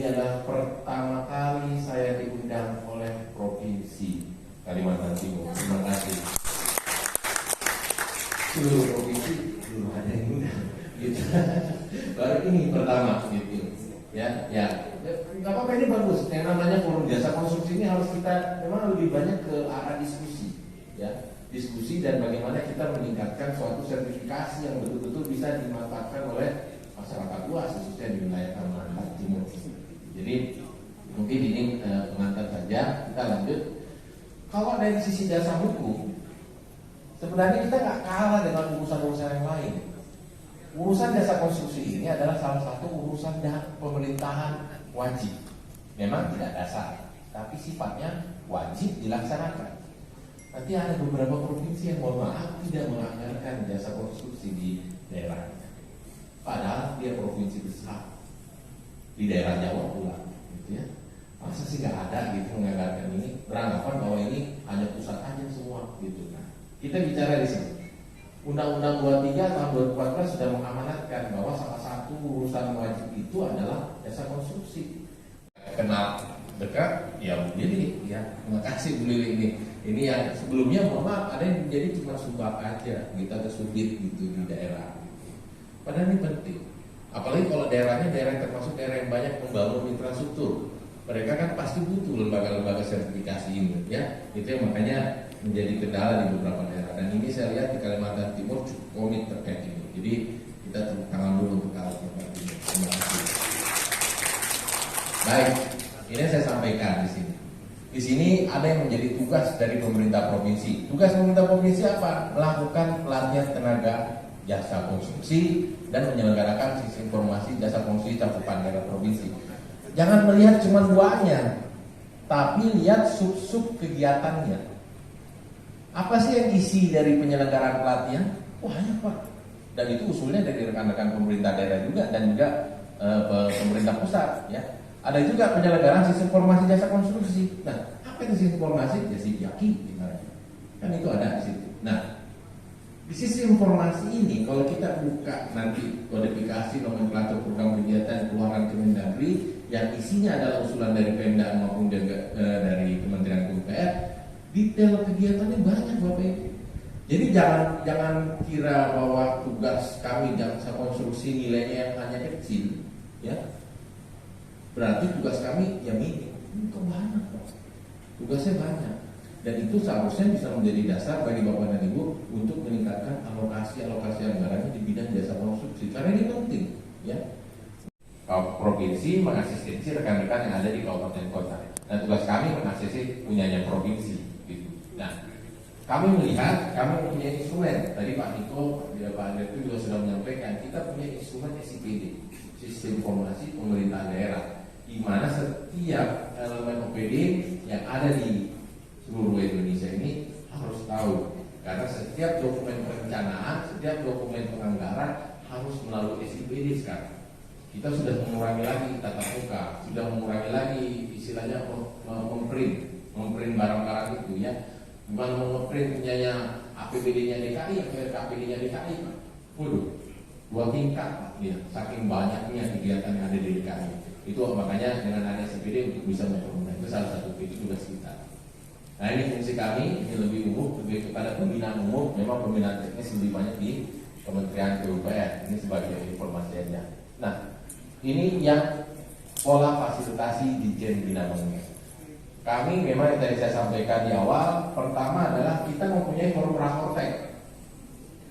adalah pertama kali saya diundang oleh Provinsi Kalimantan Timur. Terima kasih. Seluruh provinsi belum ada yang undang, gitu. Baru ini pertama, gitu. Ya, nggak apa-apa, ini bagus. Yang namanya forum jasa konstruksi ini harus kita memang lebih banyak ke arah diskusi, ya, diskusi dan bagaimana kita meningkatkan suatu sertifikasi yang betul-betul bisa dimanfaatkan oleh masyarakat luas, khususnya di wilayah Kalimantan Timur. Jadi mungkin ini pengantar saja. Kita lanjut. Kalau dari sisi jasa hukum, sebenarnya kita nggak kalah dengan urusan-urusan yang lain. Urusan jasa konstruksi ini adalah salah satu urusan pemerintahan wajib. Memang tidak dasar, tapi sifatnya
wajib dilaksanakan. Nanti ada beberapa provinsi yang mohon maaf tidak menganggarkan jasa konstruksi di daerahnya. Padahal dia provinsi besar di daerah Jawa pula, gitu ya. Masa sih nggak ada gitu menganggarkan ini, beranggapan bahwa ini hanya pusat aja semua, gitu. Nah, kita bicara di sini. Undang-Undang 23 tahun 2014 sudah mengamanatkan bahwa salah satu urusan wajib itu adalah jasa konstruksi. Kenal dekat, ya Bu Lili, ya terima kasih Bu Lili ini yang sebelumnya mohon maaf ada yang menjadi cuma sumbang aja, kita kesulit gitu di daerah. Padahal ini penting, apalagi kalau daerahnya daerah yang termasuk daerah yang banyak membangun infrastruktur, mereka kan pasti butuh lembaga-lembaga sertifikasi ini, ya itu yang makanya menjadi kendala di beberapa daerah. Dan ini saya lihat di Kalimantan Timur cukup komit terkait ini. Jadi kita tepuk tangan dulu untuk Kalimantan Timur. Terima kasih. Baik, ini saya sampaikan di sini. Di sini ada yang menjadi tugas dari pemerintah provinsi. Tugas pemerintah provinsi apa? Melakukan pelatihan tenaga jasa konstruksi dan menyelenggarakan sistem informasi jasa konstruksi cakupan daerah provinsi. Jangan melihat cuma duanya, tapi lihat sub-sub kegiatannya. Apa sih yang isi dari penyelenggaraan pelatihan? Banyak Pak. Dan itu usulnya dari rekan-rekan pemerintah daerah juga dan juga pemerintah pusat, ya. Ada juga penyelenggaraan sistem informasi jasa konstruksi. Nah, apa itu sistem informasi? Ya SIPYAKI, kan itu ada di situ. Nah, di sistem informasi ini kalau kita buka nanti kodifikasi nomenklatur program kegiatan keluaran Kemendagri yang isinya adalah usulan dari Pemda maupun dari Kementerian PUPR, detail kegiatannya banyak Bapak Ibu. Jadi jangan kira bahwa tugas kami jasa konstruksi nilainya yang hanya kecil, ya. Berarti tugas kami ya minim. Itu banyak Pak. Tugasnya banyak. Dan itu seharusnya bisa menjadi dasar bagi Bapak dan Ibu untuk meningkatkan alokasi anggarannya di bidang jasa konstruksi. Karena ini penting, ya. Provinsi mengasistensi rekan-rekan yang ada di kabupaten kota. Nah, tugas kami mengasistensi punyanya provinsi, gitu. Nah, kami melihat kami punya instrumen. Tadi Pak Niko, Pak Andre itu juga sudah menyampaikan kita punya instrumen SIPD, Sistem Informasi Pemerintah Daerah, di mana setiap elemen OPD yang ada di seluruh Indonesia ini harus tahu, karena setiap dokumen perencanaan, setiap dokumen penganggaran harus melalui SIPD sekarang. Kita sudah mengurangi lagi tatap muka, sudah mengurangi lagi istilahnya memprint barang-barang itu, ya. Bukan memprint punyanya APBD-nya DKI atau KPD-nya DKI, Pak. Waduh, 2 tingkat Pak, ya. Saking banyaknya kegiatan yang ada di DKI. Itu makanya dengan adanya SIPD untuk bisa mempermudah, itu salah satu tugas kita. Nah, ini fungsi kami, ini lebih umum, lebih kepada pembinaan umum. Memang pembinaan teknis lebih banyak di Kementerian PUPR. Ini sebagai informasi aja. Nah, ini yang pola fasilitasi di Jen Bina Bangunan. Kami memang yang tadi saya sampaikan di awal, pertama adalah kita mempunyai forum rakortek,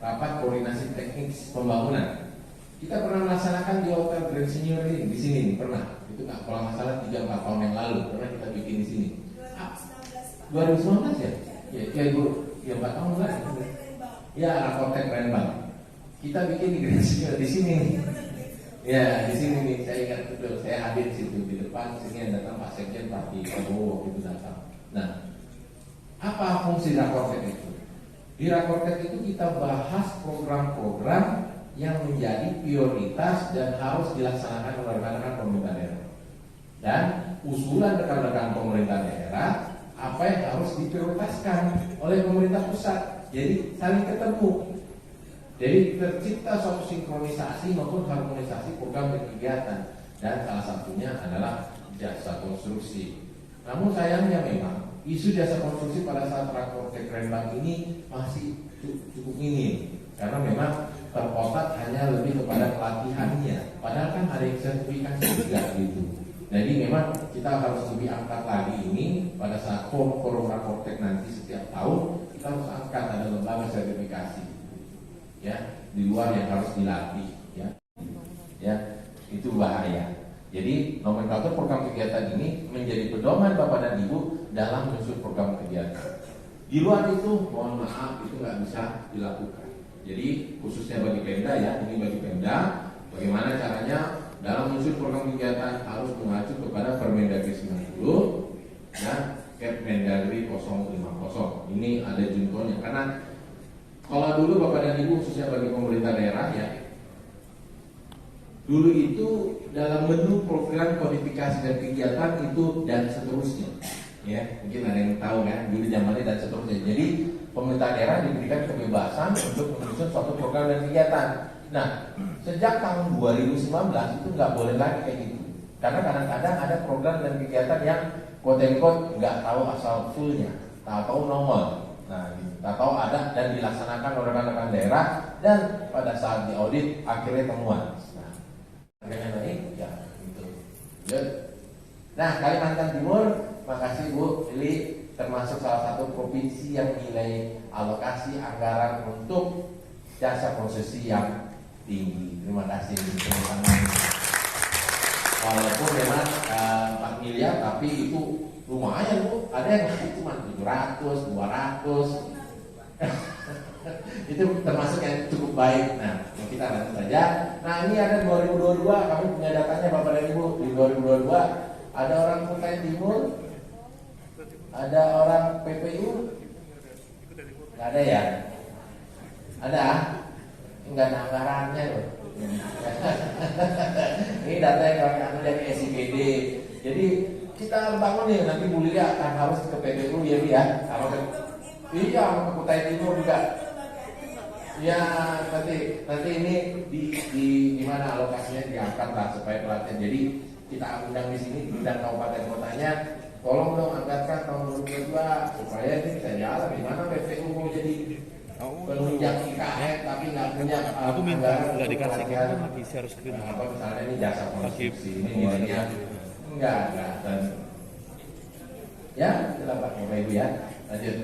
rapat koordinasi teknis pembangunan. Kita pernah melaksanakan di Hotel Grand Senior ini, di sini pernah. Itu nggak, kalau nggak salah 3-4 tahun yang lalu pernah kita bikin di sini. 2019 ya? Ya Ibu, ya 4 tahun lagi. Ya, rakortek Rembang. Kita bikin di Grand Senior di sini nih. Ya, di sini nih, saya ingat betul, saya hadir di situ di depan, sini yang datang Pak Sekjen, Pak Prabowo itu datang. Nah, apa fungsi rakortek itu? Di rakortek itu kita bahas program-program yang menjadi prioritas dan harus dilaksanakan oleh rekan-rekan pemerintah daerah. Dan usulan rekan-rekan pemerintah daerah apa yang harus diprioritaskan oleh pemerintah pusat. Jadi saling ketemu. Jadi tercipta suatu sinkronisasi maupun harmonisasi program dan kegiatan, dan salah satunya adalah jasa konstruksi. Namun sayangnya memang isu jasa konstruksi pada saat rakortek Rembang ini masih cukup minim, karena memang terpotak hanya lebih kepada pelatihannya. Padahal kan ada yang sertifikasi juga gitu. Jadi memang kita harus lebih angkat lagi ini pada saat forum rakortek nanti setiap tahun kita harus angkat ada lembaga sertifikasi. Ya, di luar yang harus dilatih, ya itu bahaya. Jadi nomenklatur program kegiatan ini menjadi pedoman Bapak dan Ibu dalam menyusun program kegiatan. Di luar itu mohon maaf itu nggak bisa dilakukan. Jadi khususnya bagi Pemda, ya, ini bagi Pemda, bagaimana caranya dalam menyusun program kegiatan harus mengacu kepada Permendagri 90, ya, Kepmendagri 050. Ini ada juntonya, karena kalau dulu Bapak dan Ibu khususnya bagi pemerintah daerah ya, dulu itu dalam menu program kodifikasi dan kegiatan itu dan seterusnya, ya mungkin ada yang tahu kan, dulu zamannya dan seterusnya. Jadi pemerintah daerah diberikan kebebasan untuk menyusun suatu program dan kegiatan. Nah, sejak tahun 2019 itu nggak boleh lagi kayak gitu, karena kadang-kadang ada program dan kegiatan yang quote-unquote nggak tahu asal fullnya, tak tahu nomor. Nah, tak tahu ada dan dilaksanakan oleh rekan-rekan daerah, dan pada saat diaudit akhirnya temuan. Nah, dengan baik ya gitu. Nah, Kalimantan Timur, makasih Bu Lili, termasuk salah satu provinsi yang nilai alokasi anggaran untuk jasa konsesi yang tinggi. Terima kasih teman-teman. Walaupun memang 4 miliar, tapi itu lumayan Bu. Ada yang cuma 700, 200. Itu termasuk yang cukup baik. Nah, kita lanjut saja. Nah, ini ada 2022, kami punya datanya Bapak dan Ibu. Di 2022 ada orang Kutai Timur, ada orang PPU, nggak ada ya? Ada? Enggak ada anggarannya loh. Ini data yang kami ambil dari SIPD. Jadi kita bangun nih, nanti Bu Lili akan harus ke PPU ya Bu ya. Kalau ke Kutai Timur juga. Ya nanti ini di mana alokasinya diangkat lah supaya pelatihan. Jadi kita undang di sini, undang kabupaten kotanya, tolong dong angkatkan tahun 2022 supaya ini bisa jalan. Di mana PPU mau jadi penunjang IKN tapi nggak punya anggaran
nggak dikasih
pelatihan.
lagi harus
Apa misalnya ini jasa konstruksi ini nilainya enggak dan ya silakan Bapak Ibu ya, lanjut.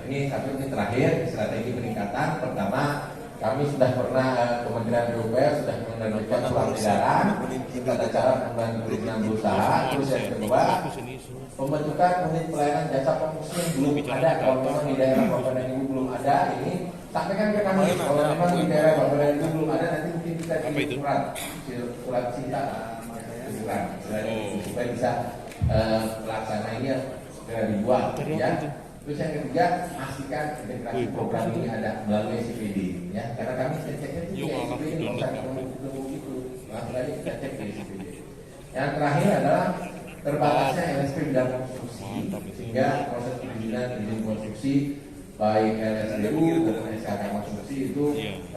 Ini satu, ini terakhir strategi peningkatan. Pertama, kami sudah pernah Kementerian PUPR sudah menerbitkan surat edaran tata cara pengembangan perizinan berusaha. Terus yang kedua, pembentukan unit pelayanan jasa konstruksi yang belum ada. Kalau memang di daerah Bapak dan Ibu belum ada, ini sampaikan ke kami. Kalau memang di daerah Bapak dan Ibu belum ada, nanti mungkin kita kirim surat cinta supaya bisa pelaksanaannya segera dibuat ya. Terus yang ketiga, pastikan integrasi program ini ada melalui SIPD ya, karena kami ceknya itu ya SIPD ini nggak usah ketemu gitu, langsung aja kita cek di SIPD. Yang terakhir adalah terbatasnya LSP bidang konstruksi, sehingga proses perizinan izin konstruksi baik LSPU maupun SKK konstruksi itu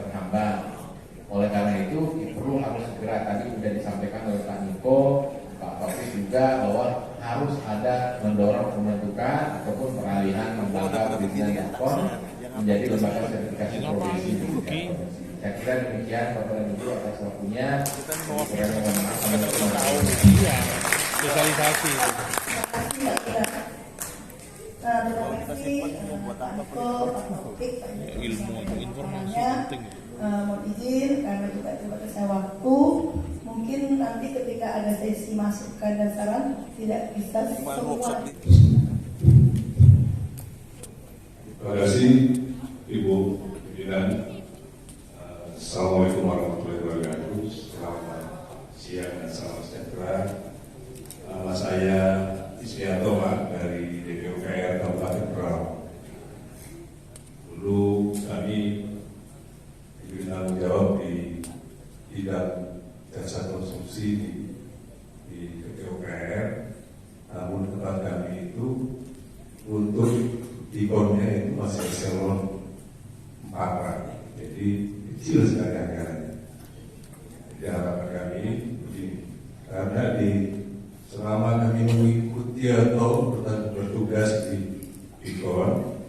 terhambat. Oleh karena itu perlu harus segera, tadi sudah disampaikan oleh Pak Niko, Pak Taufik juga, bahwa harus ada mendorong pembentukan ataupun peralihan lembaga perizinan Jakpon menjadi lembaga sertifikasi provinsi. Saya kira demikian Bapak dan Ibu atas waktunya. Kurangnya mohon maaf.
Sosialisasi.
Terima kasih Pak Niko, Pak Taufik,
Ilmu untuk informasi penting.
Mohon izin karena juga terbatasnya waktu, mungkin nanti ketika ada sesi masukan dan saran tidak bisa semua.
Terima kasih Ibu Pimpinan. Assalamualaikum warahmatullahi wabarakatuh. Selamat siang dan salam sejahtera. Nama saya Ismianto Pak dari DPUKR Kabupaten Berau. Dulu kami tanggung jawab di bidang jasa konstruksi di DPUKR, namun tempat kami itu untuk dikonnya itu masih eselon 4, jadi kecil sekali anggarannya. Jadi harapan kami karena selama kami mengikuti atau bertugas di Bikon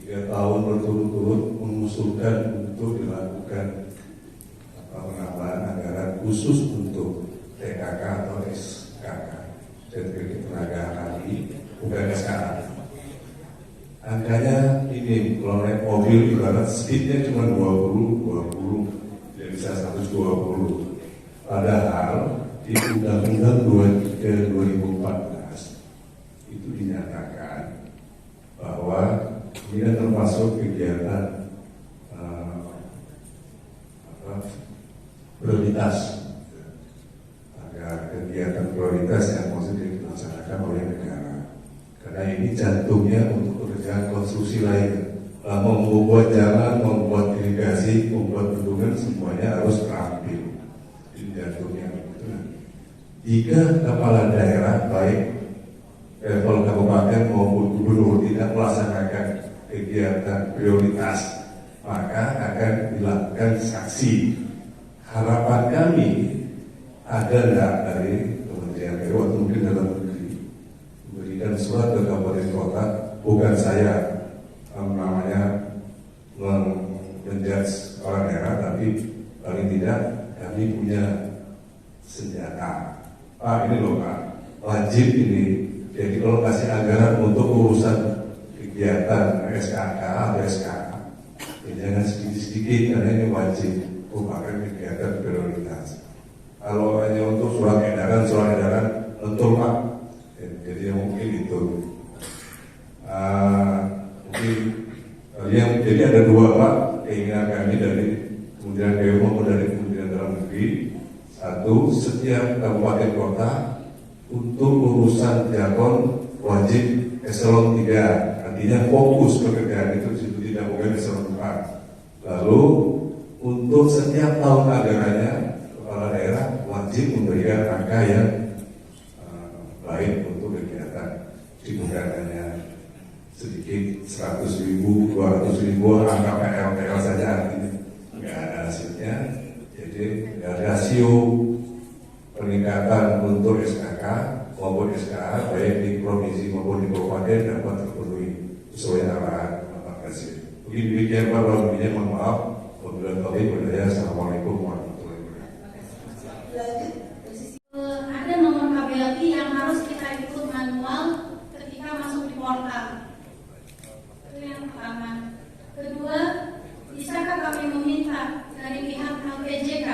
3 tahun berturut-turut mengusulkan untuk dilakukan penambahan anggaran khusus untuk TKK atau SKK, sertifikat tenaga ahli, bukan SKK. Angkanya ini, kalau naik mobil ibarat speednya cuma 20, tidak bisa 120. Padahal di Undang-Undang 23 2014 itu dinyatakan bahwa ini termasuk kegiatan prioritas, agar kegiatan prioritas yang maksudnya dilaksanakan oleh negara. pekerjaan konstruksi lainnya. Membuat jalan, membuat irigasi, membuat bendungan, semuanya harus terampil di jantungnya. Jika kepala daerah baik level kabupaten maupun gubernur tidak melaksanakan kegiatan prioritas, maka akan dilakukan sanksi. Harapan kami ada nggak dari Kementerian PU atau mungkin dalam negeri memberikan surat ke kabupaten kota, bukan saya namanya menjudge orang daerah, tapi paling tidak kami punya senjata. Pak, ini loh Pak, wajib ini. Jadi kalau kasih anggaran untuk urusan kegiatan SKK atau SKK, ya jangan sedikit-sedikit karena ini wajib merupakan kegiatan prioritas. Kalau hanya untuk surat edaran tentu Pak. Jadi mungkin itu. Jadi ada dua Pak keinginan kami dari Kementerian PU maupun dari Kementerian Dalam Negeri. Satu, setiap kabupaten kota untuk urusan jakon wajib eselon 3, artinya fokus pekerjaan itu tidak bukan eselon 4. Lalu untuk setiap tahun anggarannya kepala daerah wajib memberikan angka yang baik untuk kegiatan, bukan hanya sedikit 100.000, 200.000 angka PL saja, artinya nggak ada hasilnya. Jadi rasio peningkatan untuk SKK maupun SKA baik di provinsi maupun di kabupaten dapat terpenuhi sesuai arahan Bapak Presiden. Mungkin demikian Pak, lebihnya mohon maaf. Wabillahi taufiq wal hidayah. Assalamualaikum warahmatullahi wabarakatuh.
Ada nomor KBLI yang harus kita ikut manual ketika masuk di portal. Itu yang pertama. Kedua, bisakah kami meminta dari pihak LPJK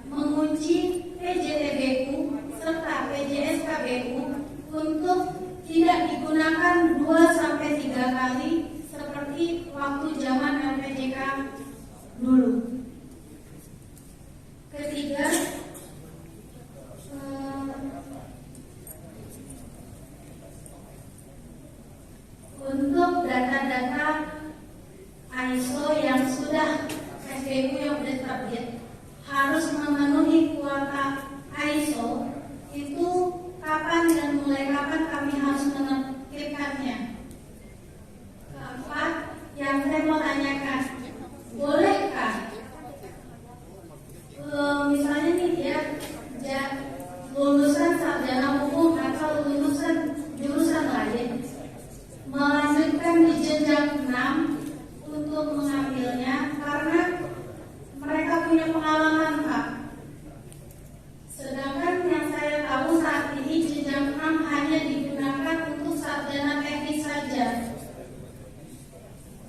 mengunci PJTBU serta PJSKBU untuk tidak digunakan 2-3 kali seperti waktu zaman LPJK dulu. Ketiga, untuk data-data ISO yang sudah SBU yang sudah terbit harus memenuhi kuota ISO, itu kapan dan mulai kapan kami harus menertibkannya. Keempat, yang saya mau tanyakan, bolehkah misalnya nih dia lulusan sarjana hukum atau lulusan jurusan lain melanjutkan di jenjang 6 untuk mengambilnya karena mereka punya pengalaman Pak. Sedangkan yang saya tahu saat ini jenjang 6 hanya digunakan untuk sarjana teknik saja.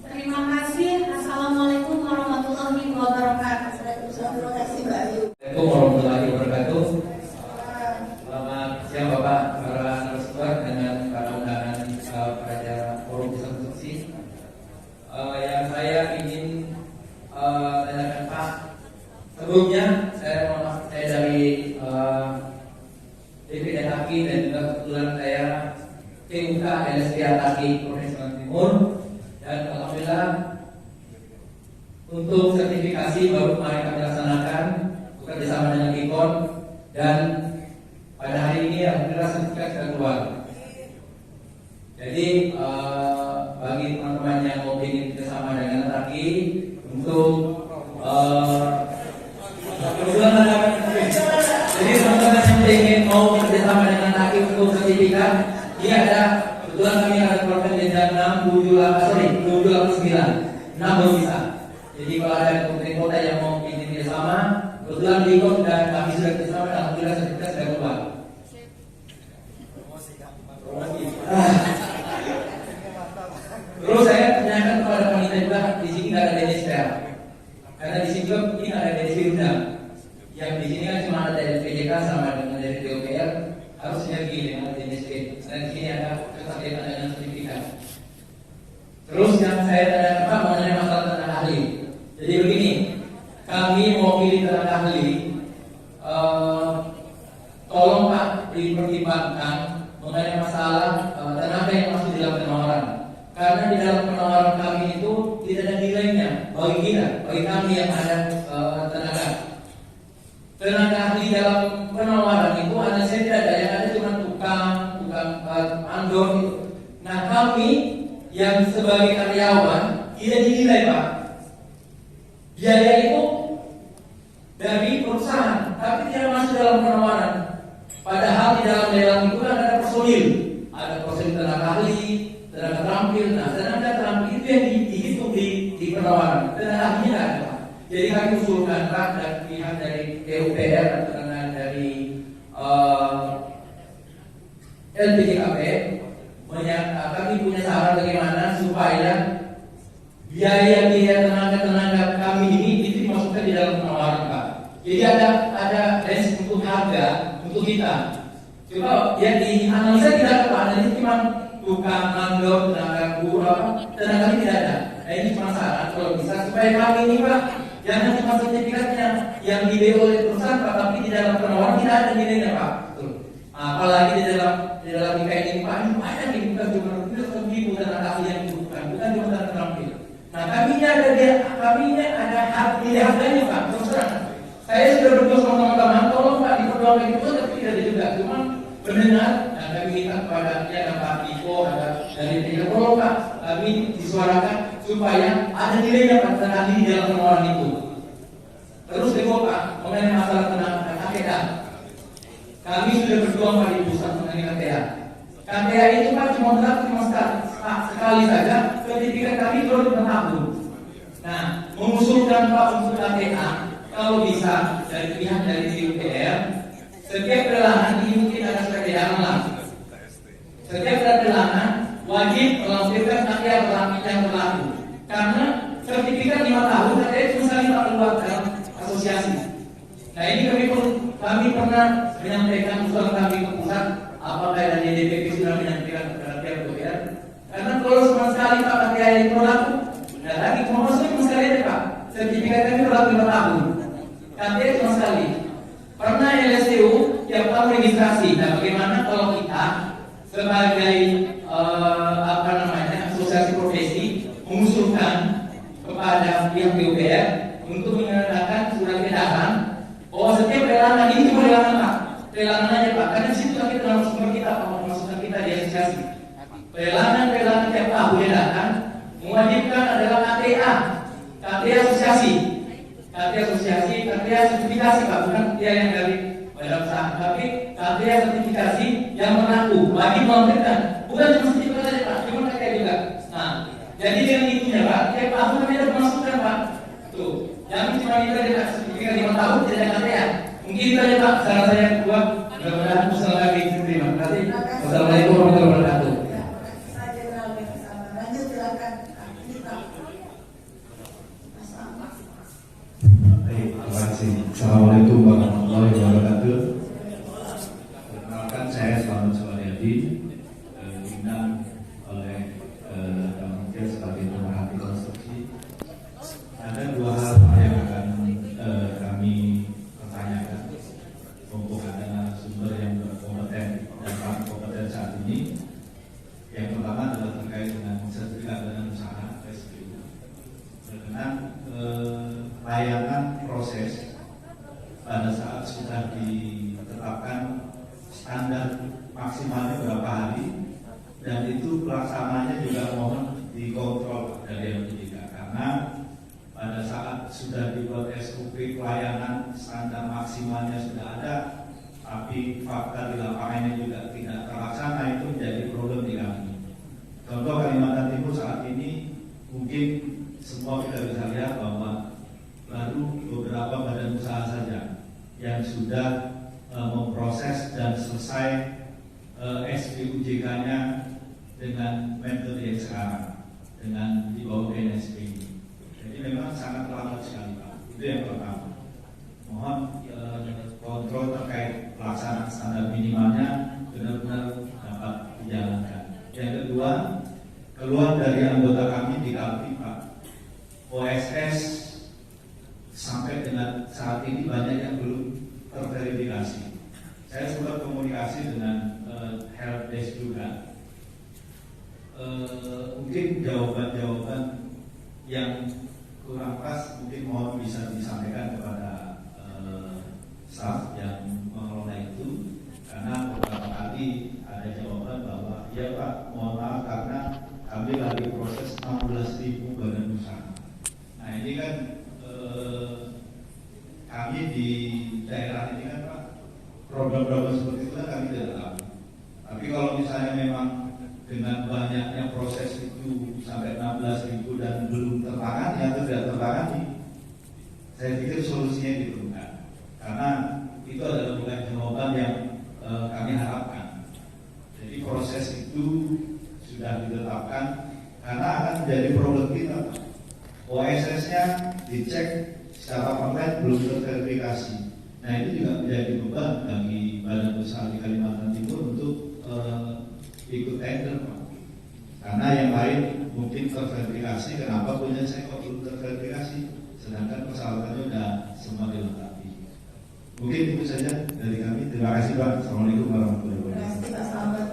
Terima kasih. Assalamualaikum warahmatullahi wabarakatuh.
Terima kasih Mbak Ayu.
Assalamualaikum warahmatullahi wabarakatuh. Selamat siang Bapak, para narasumber dengan para undangan pada forum diskusi. Yang saya ingin tanyakan Pak, sebelumnya saya dari DPD Haki dan juga kebetulan saya PUK LSPA Haki Provinsi Kalimantan Timur, dan alhamdulillah untuk sertifikasi baru kemarin kami laksanakan bekerjasama dengan KIKON, dan pada hari ini alhamdulillah sertifikat sudah keluar. Jadi bagi teman-teman yang mau ingin bersama dengan Haki untuk jadi teman-teman yang ingin mau bekerjasama dengan Haki untuk sertifikat, ini ada kebetulan kami ada keluarkan jenjang 789 belum bisa. Jadi kalau ada kementerian kota yang mau ingin bersama, kebetulan di KIKON dan kami sudah bersama, alhamdulillah sertifikat sudah keluar. Terus saya tanyakan kepada panitia juga, di sini nggak ada DNSPR, karena di sini juga ini ada DNSP undang. Yang di sini kan cuma ada LPJK sama dengan dari DOPR, harus sinergi dengan DNSP. Dan di sini ada keterkaitan dengan sertifikat. Terus yang saya tanyakan Pak mengenai masalah tenaga ahli. Jadi begini, kami mewakili tenaga ahli, tolong Pak dipertimbangkan mengenai masalah tenaga yang masuk di dalam penawaran.
karena di dalam penawaran kami itu tidak ada nilainya bagi kita, bagi kami yang ada tenaga ahli dalam penawaran itu ada saya tidak ada, yang ada cuma tukang andor itu. Nah kami yang sebagai karyawan tidak dinilai Pak. Biaya itu dari perusahaan, tapi tidak masuk dalam penawaran. Padahal di dalam lelang itu kan ada personil tenaga ahli, tenaga terampil. Nah, tenaga terampil itu yang dihitung di penawaran. Tenaga ahlinya tidak ada. Jadi kami usulkan Pak dan pihak dari PUPR atau dari LPJKP, kami punya saran bagaimana supaya biaya tenaga kami ini itu dimasukkan di dalam penawaran Pak. Jadi ada range untuk harga untuk kita. Coba yang dianalisa tidak ada Pak. Ini cuma tukang mandor, tenaga guru, tenaga ini tidak ada. Nah ini cuma saran kalau bisa supaya kami ini Pak jangan cuma sertifikatnya yang dibeli oleh perusahaan Pak, tapi di dalam penawaran tidak ada nilainya Pak. Betul. Apalagi di dalam IKN ini Pak, ini banyak yang bukan cuma ribu tenaga ahli yang dibutuhkan, bukan cuma tenaga terampil. Nah kami ini ada hak pilih harganya Pak. Terus terang, saya sudah berdua sama teman-teman, tolong Pak diperjuangkan itu, tapi tidak ada juga. Cuma mendengar, nah kami minta kepada Pak Ipo, ada dari tiga, tolong Pak, kami disuarakan supaya ada nilainya Pak tenaga ahli di dalam penawaran itu. Terus kedua Pak, mengenai masalah tenaga KTA, kami sudah berjuang Pak di pusat mengenai KTA. KTA itu Pak cuma sekali saja, sertifikat kami baru bertahun. Nah, mengusulkan Pak untuk KTA, kalau bisa dari pihak dari PUPR, setiap lelangan ini mungkin ada perbedaan lah. Setiap lelangan wajib melampirkan KTA yang berlaku. Karena sertifikat 5 tahun KTA cuma sekali Pak keluar dalam asosiasi. Nah ini kami pernah menyampaikan usulan kami ke pusat, apakah dari DPP sudah menyampaikan kepada pihak PUPR. Karena kalau sama sekali Pak KTA yang berlaku, dan lagi cuma maksudnya cuma sekali aja Pak. Sertifikat kami berlaku 5 tahun. KTA cuma sekali. Pernah LSTU tiap tahun registrasi. Nah bagaimana kalau kita sebagai asosiasi profesi mengusulkan kepada pihak PUPR untuk menyatakan surat edaran bahwa setiap lelangan ini cuma lelangan Pak, lelangan aja Pak, karena di situ kita dalam sumber kita, pemasukan kita di asosiasi. Lelangan tiap tahun edaran mewajibkan adalah KTA asosiasi, KTA sertifikasi Pak, bukan dia yang dari badan usaha, tapi KTA sertifikasi yang berlaku, wajib melampirkan, bukan cuma sertifikat saja Pak, cuma KTA juga. Nah, jadi dengan itunya Pak, tiap tahun kami ada pemasukan Pak. Tuh, yang cuma kita ada sertifikat 5 tahun tidak ada KTA. Mungkin itu aja Pak, saran saya yang kedua. Mudah-mudahan usaha kami terima kasih. Wassalamualaikum warahmatullahi wabarakatuh.
Lanjut silakan.
Baik, terima kasih. Assalamualaikum warahmatullahi wabarakatuh. Perkenalkan saya Selamat Suwaryadi, diundang oleh Kementerian sebagai pemerhati konstruksi. Ada 2 hal yang akan kami pertanyakan. Mumpung ada sumber yang berkompeten dan sangat kompeten saat ini. Yang pertama adalah terkait dengan sertifikat badan usaha SPU berkenaan layanan proses pada saat sudah ditetapkan standar maksimalnya berapa hari, dan itu pelaksananya juga mohon dikontrol dari LPJK, karena pada saat sudah dibuat SOP pelayanan standar maksimalnya sudah ada, tapi fakta di lapangannya juga tidak terlaksana, itu menjadi problem di kami. Contoh Kalimantan Timur saat ini mungkin semua kita bisa lihat bahwa baru beberapa badan usaha saja yang sudah memproses dan selesai SPUJK-nya dengan metode yang sekarang, dengan di bawah NSP. Jadi memang sangat lambat sekali Pak. Itu yang pertama. Mohon kontrol terkait pelaksanaan standar minimalnya benar-benar dapat dijalankan. Yang kedua, keluar dari anggota kami di Kalti Pak, OSS sampai dengan saat ini banyak yang belum terverifikasi. Saya sempat komunikasi dengan helpdesk juga. Mungkin jawaban-jawaban yang kurang pas mungkin mohon bisa disampaikan kepada staff yang mengelola itu, karena beberapa kali ada jawaban bahwa ya Pak, mohon maaf karena kami lagi proses 16.000 badan usaha. Nah ini kan kami di daerah ini kan Pak, program-program seperti itu kan kami tidak tahu. Tapi kalau misalnya memang dengan banyaknya proses itu sampai 16.000 dan belum tertangani atau tidak tertangani, saya pikir solusinya diperlukan. Karena itu adalah bukan jawaban yang kami harapkan. Jadi proses itu sudah ditetapkan karena akan menjadi problem kita. OSS-nya dicek secara online belum terverifikasi. Nah itu juga menjadi beban bagi badan usaha di Kalimantan Timur untuk ikut tender, Pak. Karena yang lain mungkin terverifikasi, kenapa punya saya kok belum terverifikasi, sedangkan persyaratannya sudah semua dilengkapi. Mungkin itu saja dari kami. Terima kasih Pak. Assalamualaikum warahmatullahi wabarakatuh.
Terima kasih Pak Selamat.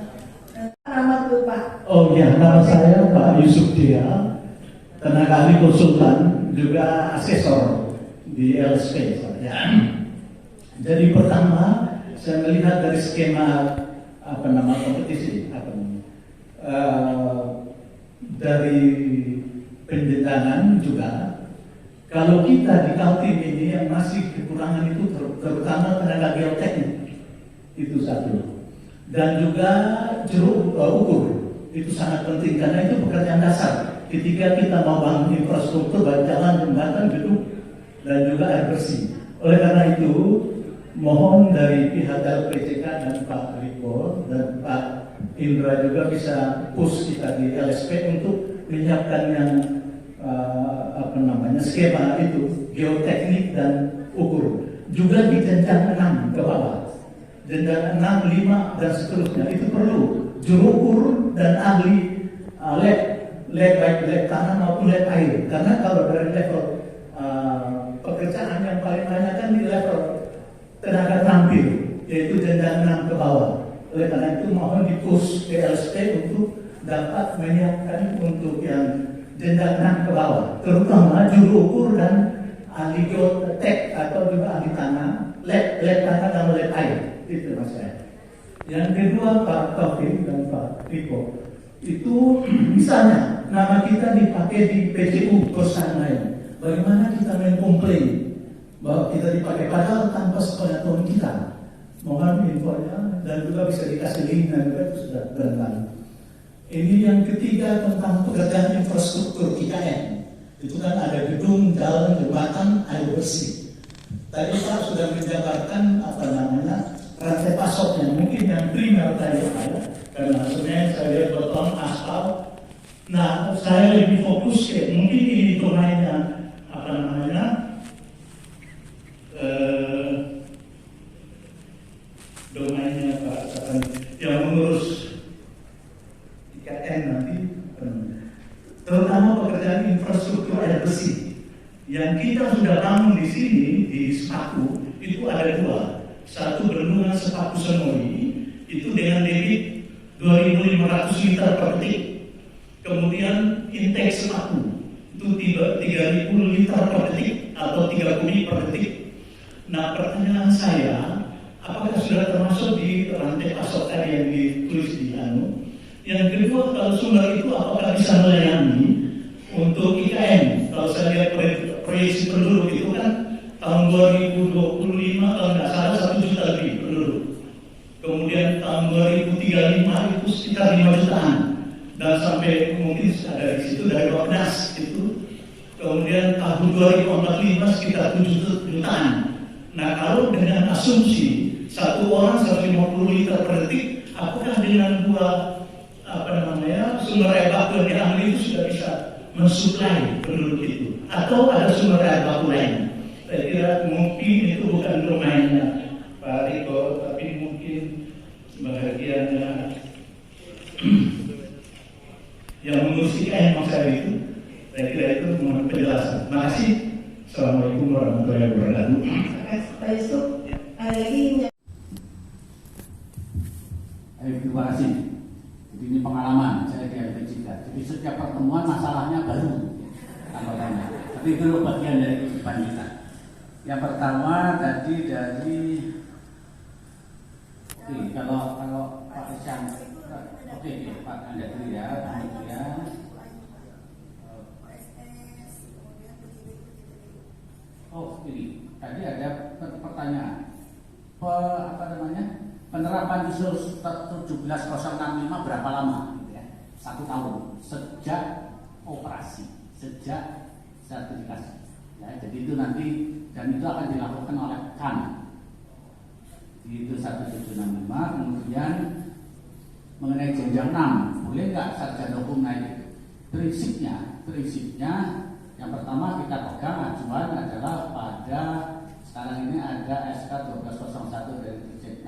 Nama dulu Pak.
Oh ya, nama saya Pak Yusuf Dia, tenaga ahli konsultan juga asesor di LSP. Ya. Jadi pertama saya melihat dari skema kompetisi dari pendanaan juga, kalau kita di Kaltim ini yang masih kekurangan itu terutama tenaga geoteknik itu satu, dan juga juru ukur itu sangat penting karena itu pekerjaan dasar ketika kita mau bangun infrastruktur baik jalan, jembatan, gedung dan juga air bersih. Oleh karena itu mohon dari pihak LPCK dan Pak Riko dan Pak Indra juga bisa push kita di LSP untuk menyiapkan yang skema itu geoteknik dan ukur. Juga di jenjang 6 ke bawah, jenjang 6, 5 dan seterusnya itu perlu juru ukur dan ahli lab baik lab tanah maupun lab air. Karena kalau dari level pekerjaan yang paling banyak kan di level tenaga terampil, yaitu jenjang 6 ke bawah. Oleh karena itu mohon di-push ke LSP untuk dapat menyiapkan untuk yang jenjang 6 ke bawah, terutama juru ukur dan ahli geotek atau juga ahli tanah, lab tanah dan lab air. Itu mas saya. Yang kedua Pak Taufik dan Pak Riko, itu misalnya nama kita dipakai di PCU perusahaan lain, bagaimana kita mengkomplain bahwa kita dipakai padahal tanpa sepengetahuan kita. Mohon infonya dan juga bisa dikasih link dan juga itu sudah barangkali. Ini yang ketiga tentang pekerjaan infrastruktur IKN. Itu kan ada gedung, jalan, jembatan, air bersih. Tadi Pak sudah menjabarkan rantai pasoknya. Mungkin yang primer tadi Pak, karena sebenarnya saya lihat beton, aspal. Nah, saya lebih fokus ke mungkin ini domainnya domainnya Pak yang mengurus IKN nanti, terutama pekerjaan infrastruktur air bersih yang kita sudah bangun di sini di Sepaku. Itu ada dua, satu bendungan Sepaku Semori itu dengan debit 2.500 liter per detik, kemudian intake Sepaku itu 3.000 liter per detik atau 3 kubik per detik. Nah pertanyaan saya, apakah sudah termasuk di rantai pasok tadi yang ditulis di Yang kedua, kalau sumber itu apakah bisa melayani untuk IKN? Kalau saya lihat proyeksi penduduk itu kan tahun 2025 kalau nggak salah 1 juta lebih penduduk. Kemudian tahun 2035 itu sekitar 5 jutaan. Dan sampai mungkin ada di situ dari 12 itu. Kemudian tahun 2045 sekitar 7 jutaan. Nah kalau dengan asumsi satu orang 150 liter per detik, apakah dengan dua sumber air baku yang ahli itu sudah bisa mensuplai penduduk itu? Atau ada sumber air baku lain? Saya kira mungkin itu bukan domainnya Pak Riko, tapi mungkin bahagiannya yang mengurus IKN masalah itu. Saya kira itu mohon penjelasan. Terima kasih. Assalamualaikum warahmatullahi wabarakatuh.
Pak Yusuf, ada lagi.
Terima kasih. Jadi ini pengalaman saya di LPCK. Jadi setiap pertemuan masalahnya baru tambah-tambah. Tapi itu bagian dari kehidupan kita. Yang pertama tadi dari kalau Pak Isyam, oke Pak Anda dulu ya, kemudian ini tadi ada pertanyaan penerapan usul 17065 berapa lama? Gitu ya. 1 tahun sejak operasi, sejak sertifikasi. Ya, jadi itu nanti dan itu akan dilakukan oleh KAN. Itu 1765. Kemudian mengenai jenjang 6, boleh nggak sarjana hukum naik? Prinsipnya yang pertama kita pegang acuan adalah pada sekarang ini ada SK 1201 dari Dirjen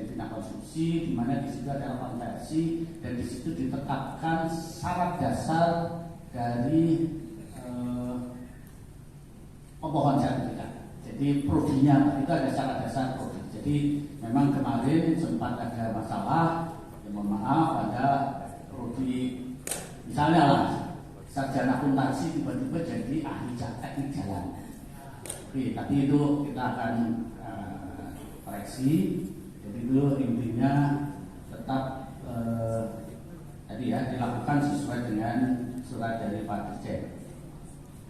Bina Konstruksi, di mana di situ ada konversi dan di situ ditetapkan syarat dasar dari pemohon sertifikat. Jadi prodinya itu ada syarat dasar prodi. Jadi memang kemarin sempat ada masalah, ya mohon maaf, ada prodi misalnya lah sarjana akuntansi tiba-tiba jadi ahli teknik jalan. Oke, tapi itu kita akan koreksi. Jadi itu intinya tetap tadi ya dilakukan sesuai dengan surat dari Pak Dirjen.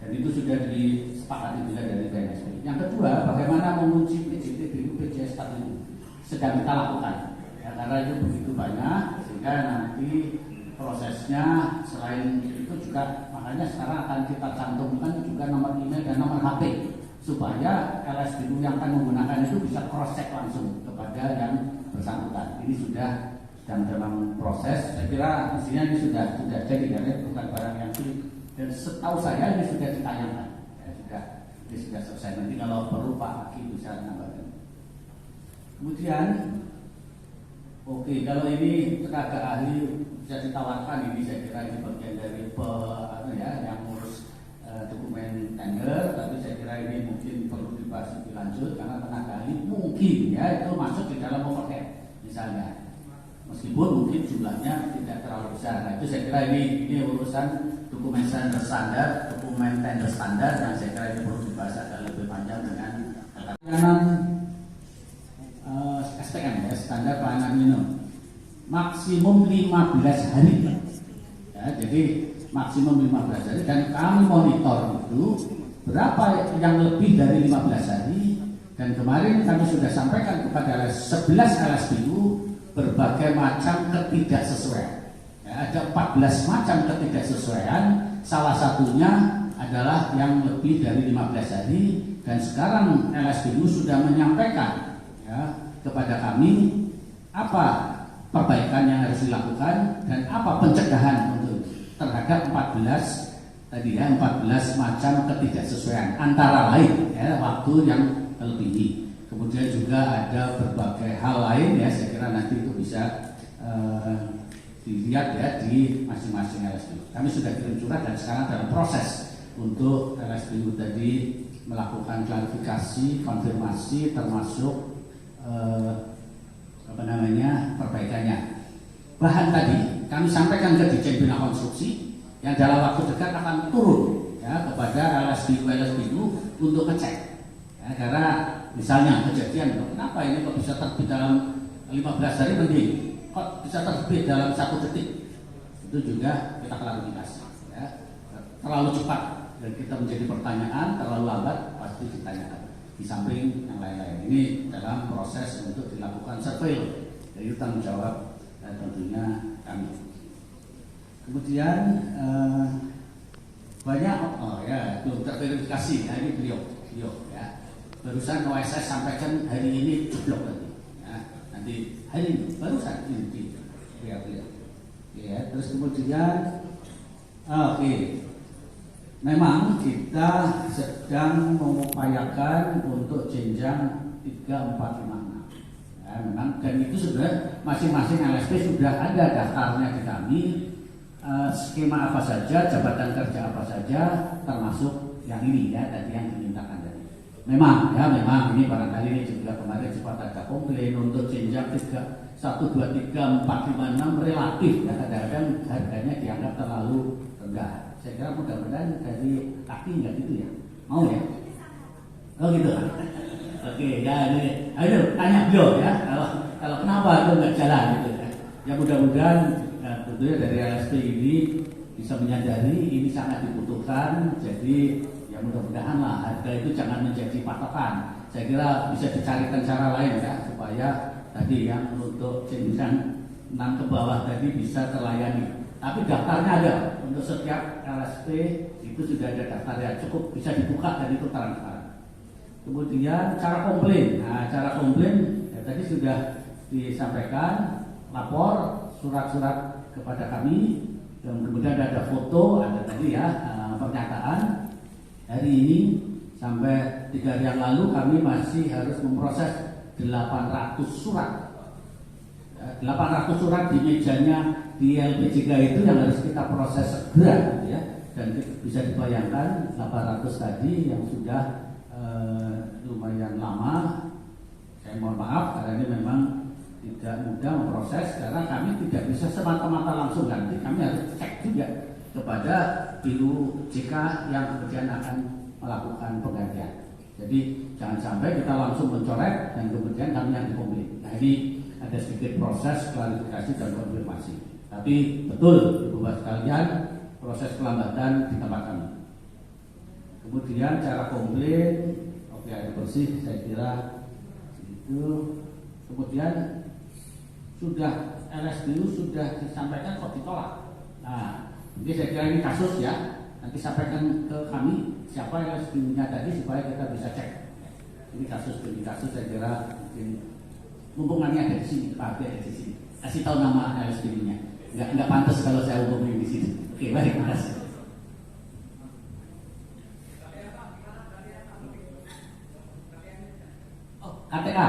Dan itu sudah disepakati juga dari BNSP. Yang kedua, bagaimana mengunci PJT, PJS itu sedang kita lakukan. Ya, karena itu begitu banyak sehingga nanti prosesnya selain itu juga makanya sekarang akan kita cantumkan juga nomor email dan nomor HP supaya LSPU yang akan menggunakan itu bisa cross check langsung kepada yang bersangkutan. Ini sudah sedang dalam proses. Saya kira mestinya ini sudah jadi karena bukan barang yang sulit. Dan setahu saya ini sudah ditayangkan. Ya, ini sudah selesai. Nanti kalau perlu Pak Aki bisa nambahkan. Kemudian, oke, kalau ini tenaga ahli bisa ditawarkan, ini saya kira ini bagian dari yang ngurus dokumen tender, tapi saya kira ini mungkin perlu dibahas lebih lanjut karena tenaga ahli mungkin ya itu masuk di dalam overhead misalnya, meskipun mungkin jumlahnya tidak terlalu besar. Nah itu saya kira ini urusan dokumen standar, dokumen tender standar yang saya kira ini perlu dibahas agak lebih panjang dengan SPM ya, standar pelayanan minimum maksimum 15 hari ya, jadi maksimum 15 hari dan kami monitor itu berapa yang lebih dari 15 hari dan kemarin kami sudah sampaikan kepada 11 LSPU berbagai macam ketidaksesuaian ya, ada 14 macam ketidaksesuaian, salah satunya adalah yang lebih dari 15 hari dan sekarang LSPU sudah menyampaikan ya, kepada kami apa perbaikan yang harus dilakukan dan apa pencegahan untuk terhadap 14 macam ketidaksesuaian antara lain ya, waktu yang melebihi. Kemudian juga ada berbagai hal lain ya, saya kira nanti itu bisa dilihat ya di masing-masing LSPU. Kami sudah kirim surat dan sekarang dalam proses untuk LSPU tadi melakukan klarifikasi, konfirmasi termasuk perbaikannya. Bahan tadi kami sampaikan ke Dirjen Bina Konstruksi yang dalam waktu dekat akan turun ya kepada LSPU untuk ngecek ya, karena misalnya kejadian kenapa ini kok bisa terbit dalam 15 hari mending kok bisa terbit dalam 1 detik, itu juga kita klarifikasi ya. Terlalu cepat dan kita menjadi pertanyaan, terlalu lambat pasti ditanyakan. Di samping yang lain-lain ini dalam proses untuk dilakukan survei, jadi tanggung jawab dan tentunya kami. Kemudian banyak belum terverifikasi. Nah ini beliau ya barusan OSS sampaikan hari ini jeblok tadi ya, nanti hari ini barusan ini beliau ya. Terus kemudian memang kita sedang mengupayakan untuk jenjang 3, 4, 5, 6 ya, memang dan itu sudah masing-masing LSP sudah ada daftarnya di kami, skema apa saja, jabatan kerja apa saja, termasuk yang ini ya tadi yang dimintakan tadi. Memang ini barangkali ini juga kemarin sempat ada komplain untuk jenjang 1, 2, 3, 4, 5, 6 relatif ya, kadang-kadang harganya dianggap terlalu rendah. Saya kira mudah-mudahan dari kaki nggak gitu ya, mau ya? Oh gitu. Oke, ya ini, ayo tanya beliau ya, kalau kenapa itu nggak jalan gitu ya? Ya mudah-mudahan tentunya dari LSP ini bisa menyadari ini sangat dibutuhkan, jadi ya mudah-mudahan lah harga itu jangan menjadi patokan. Saya kira bisa dicarikan cara lain ya supaya tadi yang untuk jenjang 6 ke bawah tadi bisa terlayani. Tapi daftarnya ada untuk setiap LSP itu sudah ada daftarnya, cukup bisa dibuka dan itu transparan. Kemudian cara komplain, nah cara komplain ya, tadi sudah disampaikan, lapor surat-surat kepada kami, dan kemudian ada foto, ada tadi ya pernyataan. Hari ini sampai 3 hari yang lalu kami masih harus memproses 800 surat. 800 surat di mejanya di LPJK itu yang harus kita proses segera ya. Dan bisa dibayangkan 800 tadi yang sudah lumayan lama. Saya mohon maaf karena ini memang tidak mudah memproses karena kami tidak bisa semata-mata langsung ganti, kami harus cek juga kepada Biru JK yang kemudian akan melakukan penggantian. Jadi jangan sampai kita langsung mencoret dan kemudian kami yang dikomplain. Nah ini ada sedikit proses klarifikasi dan konfirmasi. Tapi betul Ibu Bapak sekalian, proses pelambatan di tempat kami. Kemudian cara komplain, oke air bersih saya kira itu. Kemudian sudah LSDU sudah disampaikan kok ditolak. Nah, jadi saya kira ini kasus ya. Nanti sampaikan ke kami siapa LSDU-nya tadi supaya kita bisa cek. Ini kasus demi kasus saya kira mungkin hubungannya ada di sini, Pak ada di sini. Kasih tahu nama LSDU-nya. Enggak pantas kalau saya hubungin di sini. Oke, baik, terima kasih. Oh, KTA.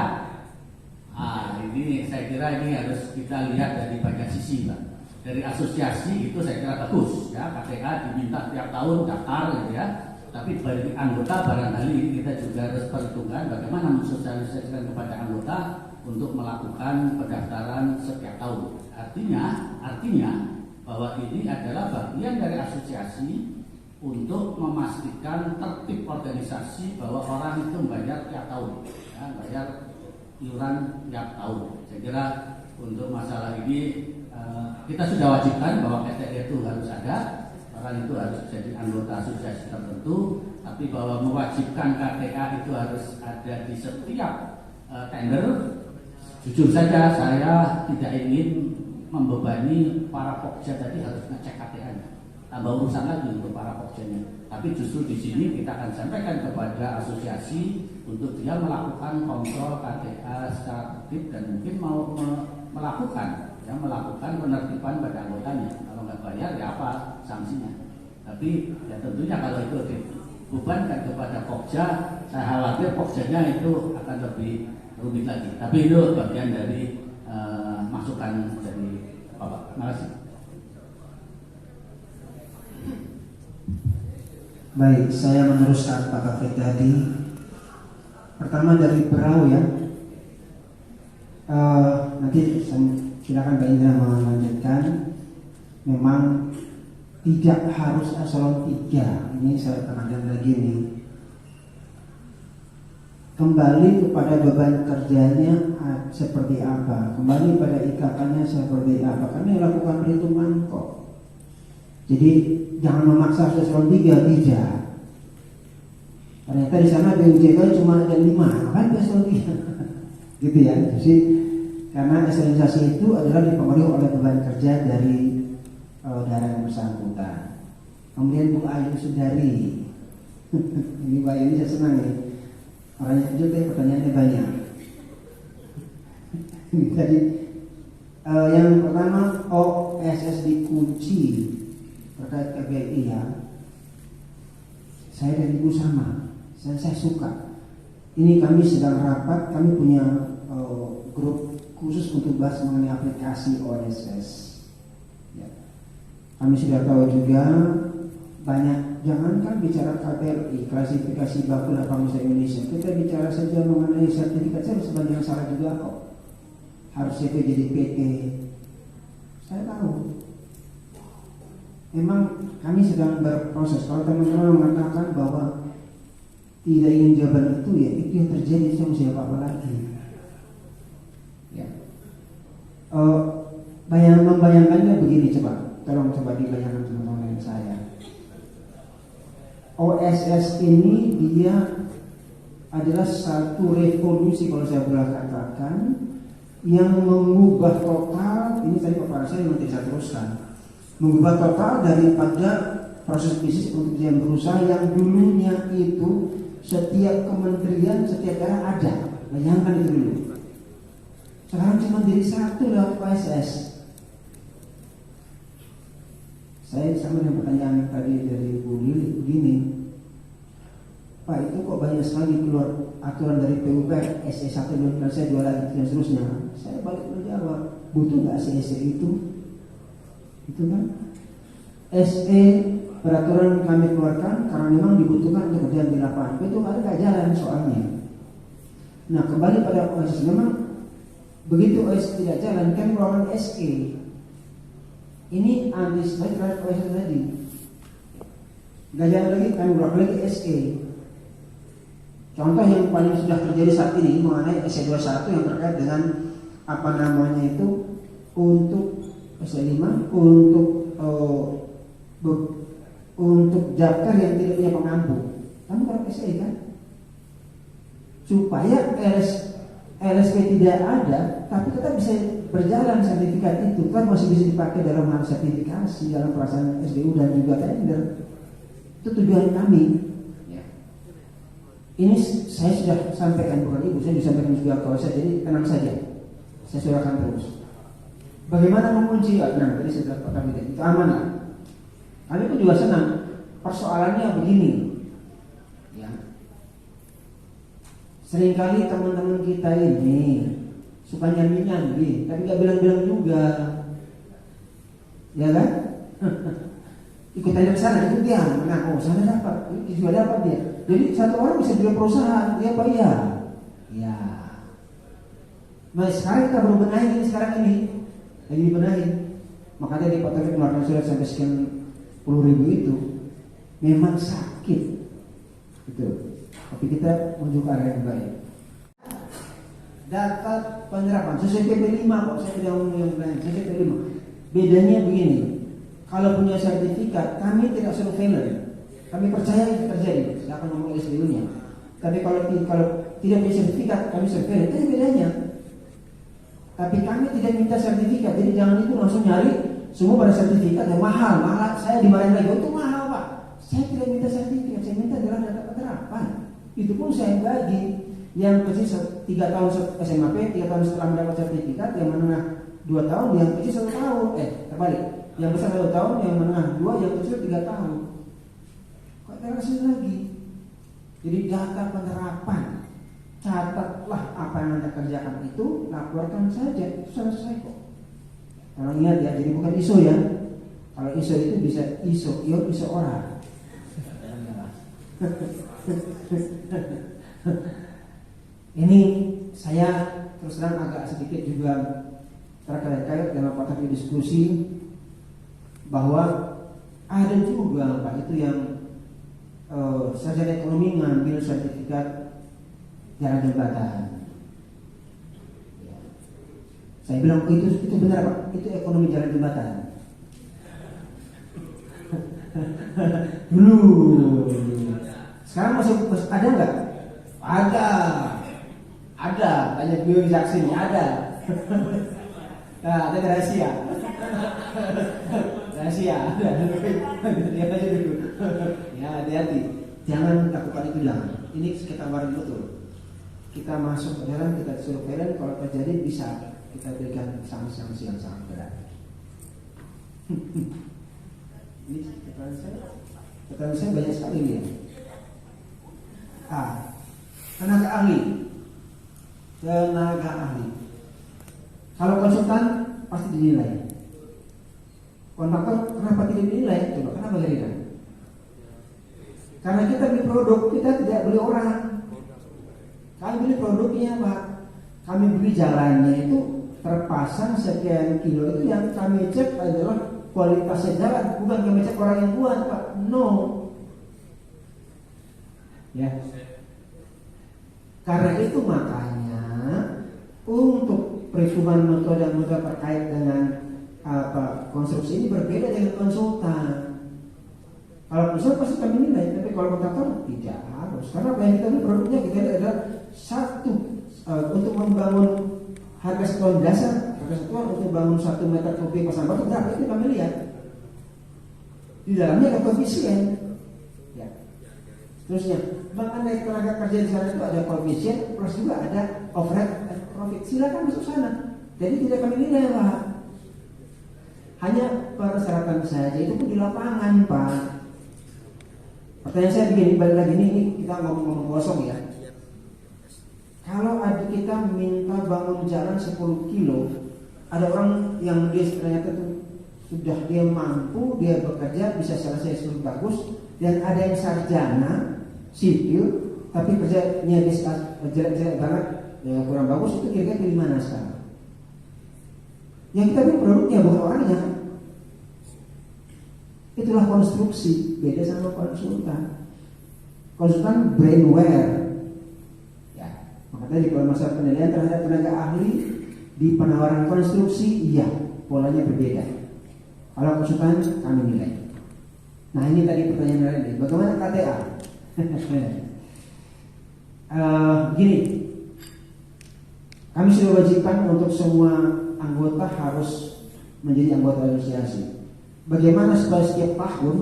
Ini saya kira ini harus kita lihat dari banyak sisi, Pak. Dari asosiasi itu saya kira bagus ya, KTA diminta tiap tahun daftar gitu ya. Tapi bagi anggota barangkali kita juga harus perhitungkan bagaimana mensosialisasikan kepada anggota untuk melakukan pendaftaran setiap tahun. Artinya bahwa ini adalah bagian dari asosiasi untuk memastikan tertib organisasi bahwa orang itu membayar tiap tahun, ya, bayar iuran tiap tahun. Saya kira untuk masalah ini kita sudah wajibkan bahwa KTA itu harus ada, orang itu harus jadi anggota asosiasi tertentu, tapi bahwa mewajibkan KTA itu harus ada di setiap tender. Jujur saja saya tidak ingin membebani para pokja tadi harus ngecek KTA-nya, tambah urusan lagi untuk para pokjanya. Tapi justru di sini kita akan sampaikan kepada asosiasi untuk dia melakukan kontrol KTA secara tertib dan mungkin mau melakukan penertiban pada anggotanya. Kalau nggak bayar ya apa sanksinya. Tapi ya tentunya kalau itu dibebankan kepada pokja, saya khawatir pokjanya itu akan lebih rumit lagi. Tapi itu bagian dari masukan dari Bapak. Terima kasih.
Baik, saya meneruskan Pak Kafet tadi. Pertama dari perahu ya. Nanti silakan Pak Indra melanjutkan. Memang tidak harus eselon 3. Ini saya tekankan lagi nih. Kembali kepada beban kerjanya seperti apa, kembali pada ikatannya seperti apa. Kami lakukan perhitungan kok. Jadi jangan memaksa eselon 3, tidak. Ternyata di sana BUJK cuma ada 5, kan eselon 3. Gitu ya. Jadi karena eselonisasi itu adalah dipengaruhi oleh beban kerja dari daerah yang bersangkutan. Kemudian Bu Ayu Sudari. Ini Bu Ayu ini saya senang nih. Orangnya kecil tapi pertanyaannya banyak. Jadi yang pertama OSS dikunci terkait KBI ya. Saya dan Ibu sama. Saya suka. Ini kami sedang rapat, kami punya grup khusus untuk bahas mengenai aplikasi OSS. Ya. Kami sudah tahu juga banyak, jangankan bicara KBRI, klasifikasi baku dan bangsa Indonesia, kita bicara saja mengenai sertifikat, saya sebagian salah juga kok. Harus itu jadi PT. Saya tahu. memang kami sedang berproses. Kalau teman-teman mengatakan bahwa tidak ingin jawaban itu, ya itu yang terjadi, saya mesti apa lagi. Ya. Membayangkannya begini, coba, tolong coba dibayangkan teman-teman saya. OSS ini dia adalah satu revolusi, kalau saya boleh katakan, yang mengubah total. Ini tadi Pak saya nanti saya teruskan, mengubah total daripada proses bisnis untuk yang berusaha yang dulunya itu setiap kementerian, setiap daerah ada. Bayangkan itu dulu. Sekarang cuma jadi satu lewat OSS. Saya sama dengan pertanyaan tadi dari Bu Lili begini, Pak, itu kok banyak sekali keluar aturan dari PUPR, SE1 belum selesai, 2 lagi dan seterusnya. Saya balik menjawab, butuh nggak SE itu? Itu kan SE peraturan kami keluarkan karena memang dibutuhkan untuk kerjaan di lapangan. Itu nggak jalan soalnya. Nah, kembali pada OSS, memang begitu OSS tidak jalan, kan keluaran SE. Ini antisipasi terhadap OSS tadi. Nggak jalan lagi, kami keluar lagi SE. Contoh yang paling sudah terjadi saat ini mengenai SE21 yang terkait dengan apa namanya itu, untuk SE5 untuk daftar yang tidak punya pengampu. Kamu kalau SE kan, supaya LSP tidak ada, tapi tetap bisa berjalan sertifikat itu, kan masih bisa dipakai dalam hal sertifikasi, dalam pelaksanaan SDU dan juga tender. Itu tujuan kami. Ini saya sudah sampaikan, bukan Ibu, saya disampaikan juga kalau saya, jadi tenang saja. Saya suarakan terus. Bagaimana mengunci? Nah, tadi saya katakan itu amanah. Kami pun juga senang. Persoalannya begini, ya. Seringkali teman-teman kita ini suka nyambi-nyambi, tapi nggak bilang-bilang juga, ya kan? Ikut aja ke sana, ikut dia, nah, sana dapat, ini juga dapat dia. Jadi satu orang bisa bilang perusahaan, dia bayar. Ya. Nah, sekarang kita baru benahin ini, sekarang ini lagi dibenahin. Makanya di Pak Taufik mengeluarkan surat sampai sekian 10.000 itu memang sakit, gitu. Tapi kita menuju ke arah yang baik. Data penerapan sesuai PP5 kok, saya tidak ngomong yang lain, sesuai PP5. Bedanya begini, kalau punya sertifikat kami tidak surveillance. Kami percaya itu terjadi, saya akan ngomong SDU-nya. Tapi kalau tidak punya sertifikat, kami surveillance. Itu bedanya. Tapi kami tidak minta sertifikat, jadi jangan itu langsung nyari semua pada sertifikat yang mahal. Saya dimarahin lagi, itu mahal Pak. Saya tidak minta sertifikat, saya minta adalah data penerapan. Itu pun saya bagi yang kecil 3 tahun SMAP, 3 tahun setelah mendapat sertifikat, yang menengah 2 tahun, yang kecil 1 tahun. Terbalik, yang besar 1 tahun, yang menengah 2, yang kecil 3 tahun. Kok terasa lagi? Jadi data penerapan, catatlah apa yang Anda kerjakan itu, laporkan saja, itu selesai kok. Kalau ingat ya, jadi bukan ISO ya. Kalau ISO itu bisa ISO orang. Ini saya terus terang agak sedikit juga terkait dengan Pak Taufik diskusi bahwa ada juga Pak itu yang sarjana ekonomi ngambil sertifikat jalan jembatan. Saya bilang itu benar Pak, itu ekonomi jalan jembatan. Dulu. Sekarang masih ada nggak? Ada. Tanya beliau di saksi ini ada. Nah, ada rahasia. Rahasia. Lihat aja dulu. Ya, hati-hati. Jangan lakukan itu jangan. Ini kita warin betul. Kita masuk ke dalam, kita surveillance, kalau terjadi bisa kita berikan sanksi-sanksi yang sangat berat. Ini catatan saya banyak sekali nih. Tenaga ahli. Kalau konsultan pasti dinilai. Kontraktor kenapa tidak dinilai? Coba kenapa tidak? Karena kita beli produk, kita tidak beli orang. Kami beli produknya Pak. Kami beli jalannya itu terpasang sekian kilo, itu yang kami cek adalah kualitasnya jalan, bukan kami cek orang yang buat, Pak. No. Ya. Karena itu makanya untuk perhitungan metode terkait dengan konstruksi ini berbeda dengan konsultan. Kalau konsultan pasti kami nilai, tapi kalau kontraktor tidak harus. Karena apa yang kita beli produknya kita lihat adalah satu untuk membangun harga satuan dasar, harga satuan untuk membangun 1 meter kubik pasang batu berapa itu kami lihat. Di dalamnya ada koefisien. Ya. Terusnya, mengenai tenaga kerja di sana itu ada koefisien plus juga ada overhead and profit. Silakan masuk sana. Jadi tidak kami nilai, Pak. Hanya persyaratan saja itu pun di lapangan, Pak. Pertanyaan saya begini, balik lagi ini kita ngomong kosong ya. Kalau ada kita minta bangun jalan 10 kilo, ada orang yang dia ternyata tuh sudah dia mampu, dia bekerja bisa selesai sudah bagus, dan ada yang sarjana sipil tapi kerjanya di jelek-jelek banget, ya kurang bagus, itu kira-kira pilih mana sekarang? Yang kita beli produknya bukan orangnya. Itulah konstruksi, beda sama konsultan. Konsultan brainware. Ya, makanya kalau masalah penilaian terhadap tenaga ahli di penawaran konstruksi, iya polanya berbeda. Kalau konsultan kami nilai. Nah ini tadi pertanyaan lain, bagaimana KTA? Gini, kami sudah wajibkan untuk semua anggota harus menjadi anggota asosiasi. Bagaimana supaya setiap tahun,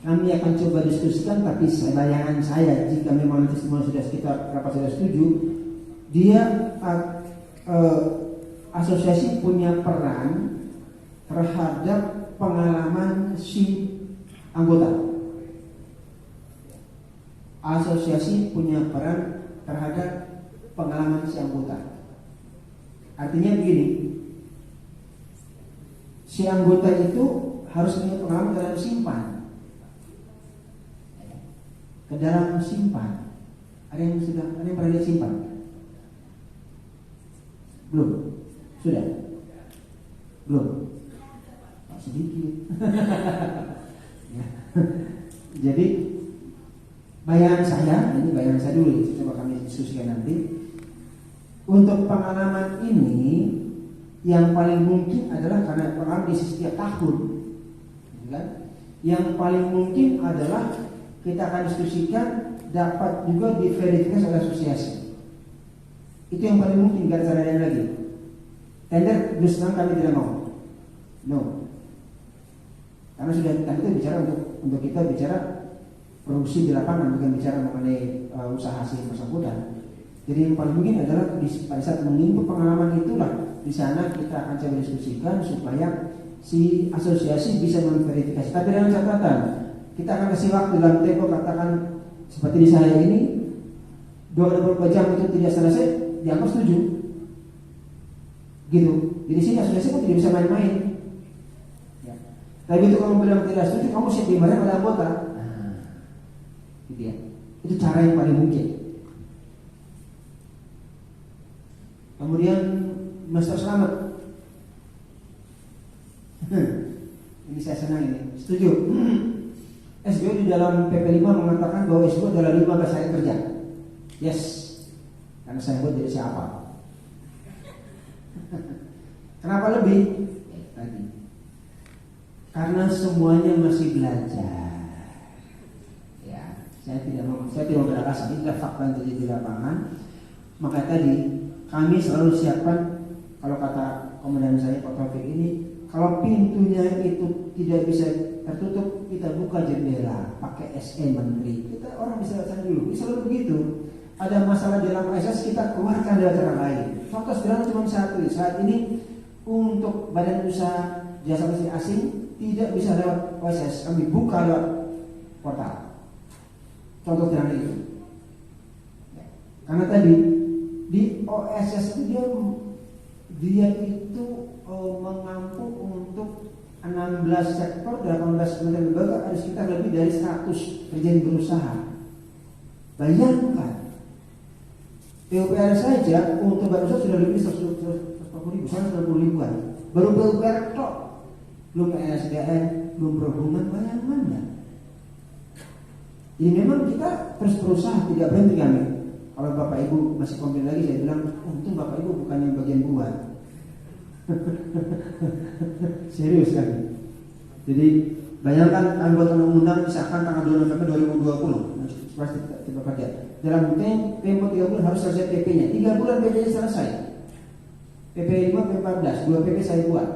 kami akan coba diskusikan, tapi bayangan saya jika memang nanti semua sudah setuju, dia asosiasi punya peran terhadap pengalaman si anggota. Asosiasi punya peran terhadap pengalaman si anggota. Artinya begini, si anggota itu harus punya pengalaman dalam simpan, ke dalam simpan. Ada yang pernah lihat simpan? Belum? Sudah? Belum? Sedikit. Ya. Jadi bayangan saya, ini bayangan saya dulu, coba kami diskusikan nanti. Untuk pengalaman ini yang paling mungkin adalah karena pengalaman di setiap tahun, kan? Yang paling mungkin adalah kita akan diskusikan dapat juga diverifikasi oleh asosiasi. Itu yang paling mungkin, gak ada yang lagi. Tender terus terang kami tidak mau, no. Karena sudah tadi itu bicara untuk kita bicara produksi di lapangan, bukan bicara mengenai usaha hasil bersangkutan. Jadi yang paling mungkin adalah pada saat menginput pengalaman itulah di sana kita akan coba diskusikan supaya si asosiasi bisa memverifikasi. Tapi dengan catatan, kita akan kasih waktu dalam tempo katakan seperti di saya ini 24 jam itu tidak selesai, dianggap setuju. Gitu. Jadi sini asosiasi pun tidak bisa main-main. Ya. Tapi itu kamu bilang tidak setuju, kamu siap dimarahin oleh anggota. Gitu ya. Itu cara yang paling mungkin. Kemudian Master Selamat, ini saya senang ini, setuju. SBO di dalam PP 5 mengatakan bahwa SBO adalah 15 hari kerja. Yes, karena saya buat jadi siapa? Kenapa lebih? Tadi, karena semuanya masih belajar. Ya, saya tidak beralasan, ini adalah fakta yang terjadi di lapangan. Maka tadi kami selalu siapkan, kalau kata komandan saya Pak Taufik ini, kalau pintunya itu tidak bisa tertutup, kita buka jendela, pakai SE menteri. Kita orang bisa baca dulu, selalu begitu. Ada masalah di dalam SS, kita keluarkan dari cara lain. Contoh sederhana cuma satu, saat ini untuk badan usaha jasa listrik asing tidak bisa lewat OSS, kami buka lewat portal. Contoh sederhana itu. Karena tadi di OSS itu dia itu mengampu untuk 16 sektor, 18 kementerian lembaga, ada sekitar lebih dari 100 kerjaan berusaha. Bayangkan, PUPR saja untuk badan usaha sudah lebih 140 ribu, 190 ribuan. Baru PUPR tok belum ESDM, belum perhubungan, bayangkan enggak? Jadi memang kita terus berusaha, tidak berhenti kami. Kalau Bapak Ibu masih komplain lagi, saya bilang, untung Bapak Ibu bukan yang bagian buat. Serius kan? Jadi bayangkan anggota undang-undang misalkan tanggal 2 November 2020, pasti kita kerja. Dalam tempo 3 bulan harus selesai PP-nya. 3 bulan PP-nya selesai. PP 5, PP 14, 2 PP saya buat.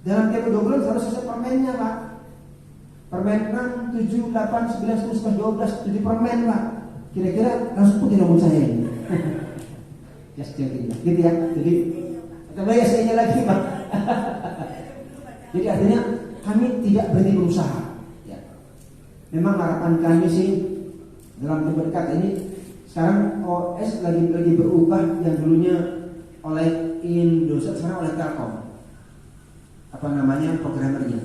Dalam tempo 2 bulan harus selesai permennya, Pak. Permen 6, 7, 8, 9, 10, 11, 12, 7 permen, Pak. Kira-kira langsung putih rambut saya ini. Ya sejauh gitu ya. Jadi tambah ya saya lagi, Pak. Jadi artinya kami tidak berhenti berusaha. Ya. Memang harapan kami sih dalam tempo dekat ini sekarang OS lagi berubah yang dulunya oleh Indosat sekarang oleh Telkom. Apa namanya programmernya.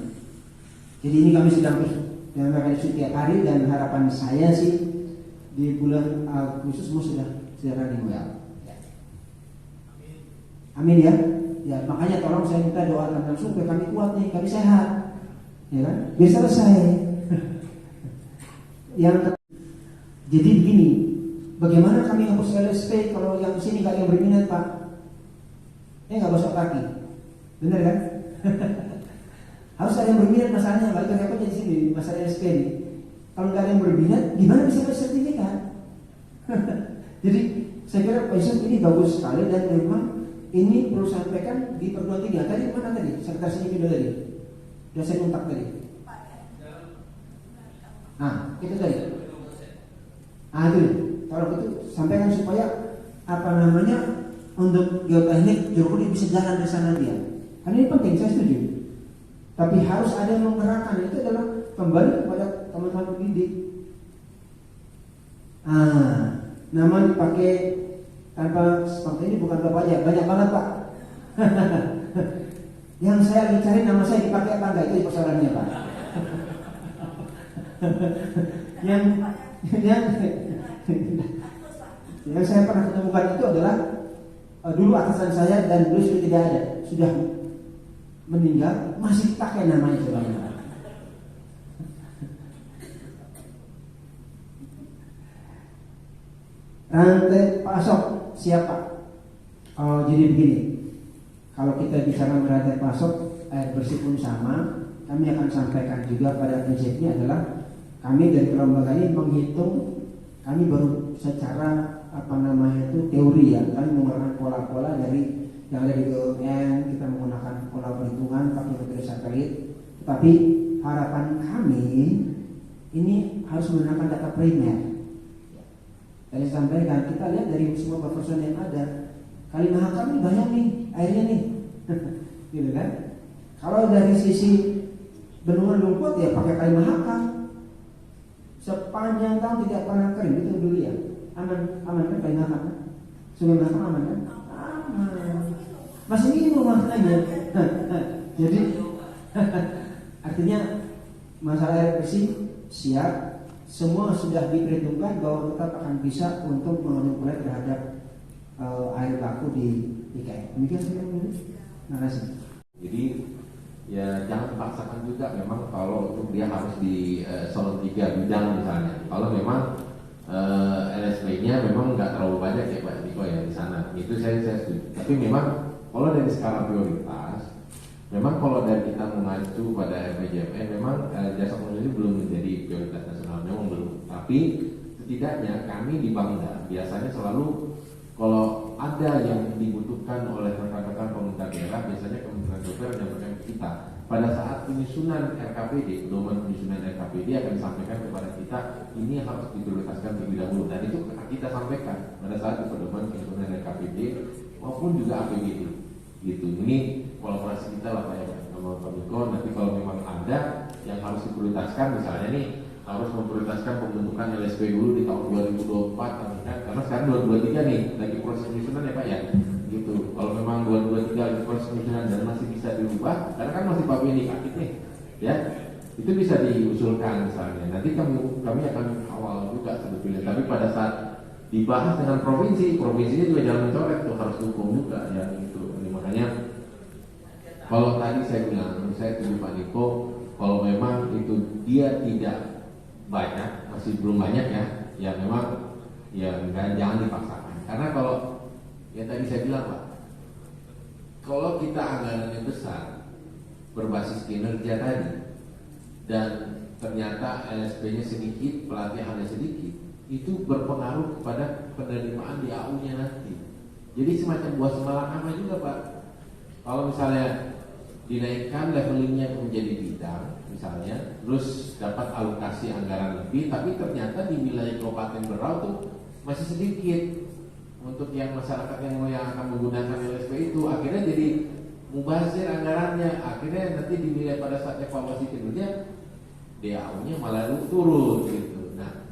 Jadi ini kami sedang setiap hari dan harapan saya sih di bulan Agustus sudah running well. Ya. Amin ya. Ya makanya tolong saya minta doakan langsung supaya kami kuat nih, kami sehat, ya kan? Biar selesai. Jadi begini, bagaimana kami hapus LSP kalau yang di sini nggak yang berminat, Pak? Nggak bosok kaki, bener kan? Harus ada yang berminat masalahnya, balik repotnya di sini masalah LSP ini. Kalau nggak ada yang berminat, gimana bisa bersertifikat? Jadi saya kira Pak Yusuf ini bagus sekali dan memang ini perlu sampaikan di perguruan tinggi. Tadi mana tadi? Sekretaris video tadi. Sudah saya kontak tadi. Itu tadi. Itu. Kalau itu sampaikan supaya apa namanya untuk geoteknik Jogja bisa jalan di sana dia. Karena ini penting, saya setuju. Tapi harus ada yang menggerakkan. Itu adalah kembali kepada teman-teman pendidik. Nama dipakai tanpa seperti ini bukan Bapak aja, banyak banget Pak. Yang saya lagi cari nama saya dipakai apa enggak, itu persoalannya Pak. yang saya pernah ketemukan itu adalah dulu atasan saya dan dulu sudah tidak ada, sudah meninggal, masih pakai namanya sebenarnya. Rantai pasok siapa? Jadi begini, kalau kita bicara rantai pasok air bersih pun sama, kami akan sampaikan juga pada prinsipnya adalah kami dari kelembagaan ini menghitung, kami baru secara apa namanya itu teori ya, kami menggunakan pola-pola dari yang ada di BUMN, kita menggunakan pola perhitungan pakai metode satelit, tetapi harapan kami ini harus menggunakan data primer. Saya sampaikan, kita lihat dari semua buffer yang ada, Kali Mahakam ini banyak nih airnya nih, gitu kan? Kalau dari sisi bendungan Lumpur ya pakai Kali Mahakam, sepanjang tahun tidak pernah kering, itu dulu ya, aman kan Kali Mahakam? Sungai Mahakam aman kan? Aman, masih minum makanya. Jadi artinya masalah air bersih siap. Semua sudah diperhitungkan bahwa tetap akan bisa untuk mengurai terhadap air baku di IKN. Demikian saya menurut. Terima kasih. Jadi ya jangan dipaksakan juga memang kalau untuk dia harus di Solo 3 bidang misalnya. Kalau memang LSP-nya memang nggak terlalu banyak ya Pak Diko ya di sana. Itu saya setuju. Tapi memang kalau dari skala prioritas, memang kalau dari kita mengacu pada RPJMN memang jasa konsultasi belum menjadi prioritas nasional, memang belum. Tapi setidaknya kami di Bangda biasanya selalu kalau ada yang dibutuhkan oleh rekan-rekan pemerintah daerah, biasanya Kementerian Sosial menyampaikan ke kita. Pada saat penyusunan RKPD, pedoman penyusunan RKPD akan disampaikan kepada kita, ini harus diprioritaskan terlebih dahulu. Dan itu kita sampaikan pada saat pedoman penyusunan RKPD maupun juga APBD. Gitu. Ini kolaborasi kita lah Pak ya sama Pak Niko. Nanti kalau memang ada yang harus diprioritaskan, misalnya nih harus memprioritaskan pembentukan LSP dulu di tahun 2024 kan? Karena sekarang 2023 nih lagi proses penyusunan ya Pak ya. Gitu. Kalau memang 2023 lagi proses penyusunan dan masih bisa dirubah, karena kan masih Pak Beni aktif nih, ya itu bisa diusulkan misalnya. Nanti kami akan awal juga sebetulnya. Tapi pada saat dibahas dengan provinsinya juga jangan mencoret tuh, harus dukung juga ya gitu. Makanya
Kalau tadi saya bilang, saya setuju Pak Niko, kalau memang itu dia tidak banyak, masih belum banyak ya memang jangan dipaksakan. Karena kalau yang tadi saya bilang Pak, kalau kita anggarannya besar, berbasis kinerja tadi, dan ternyata LSP-nya sedikit, pelatihannya sedikit, itu berpengaruh kepada penerimaan di AU-nya nanti. Jadi semacam buah semalakama juga Pak. Kalau misalnya dinaikkan levelingnya menjadi bidang misalnya, terus dapat alokasi anggaran lebih, tapi ternyata di wilayah Kabupaten Berau tuh masih sedikit untuk yang masyarakat yang akan menggunakan LSP itu, akhirnya jadi mubazir anggarannya, akhirnya nanti dinilai pada saat evaluasi kinerja DAU-nya malah turun gitu. Nah,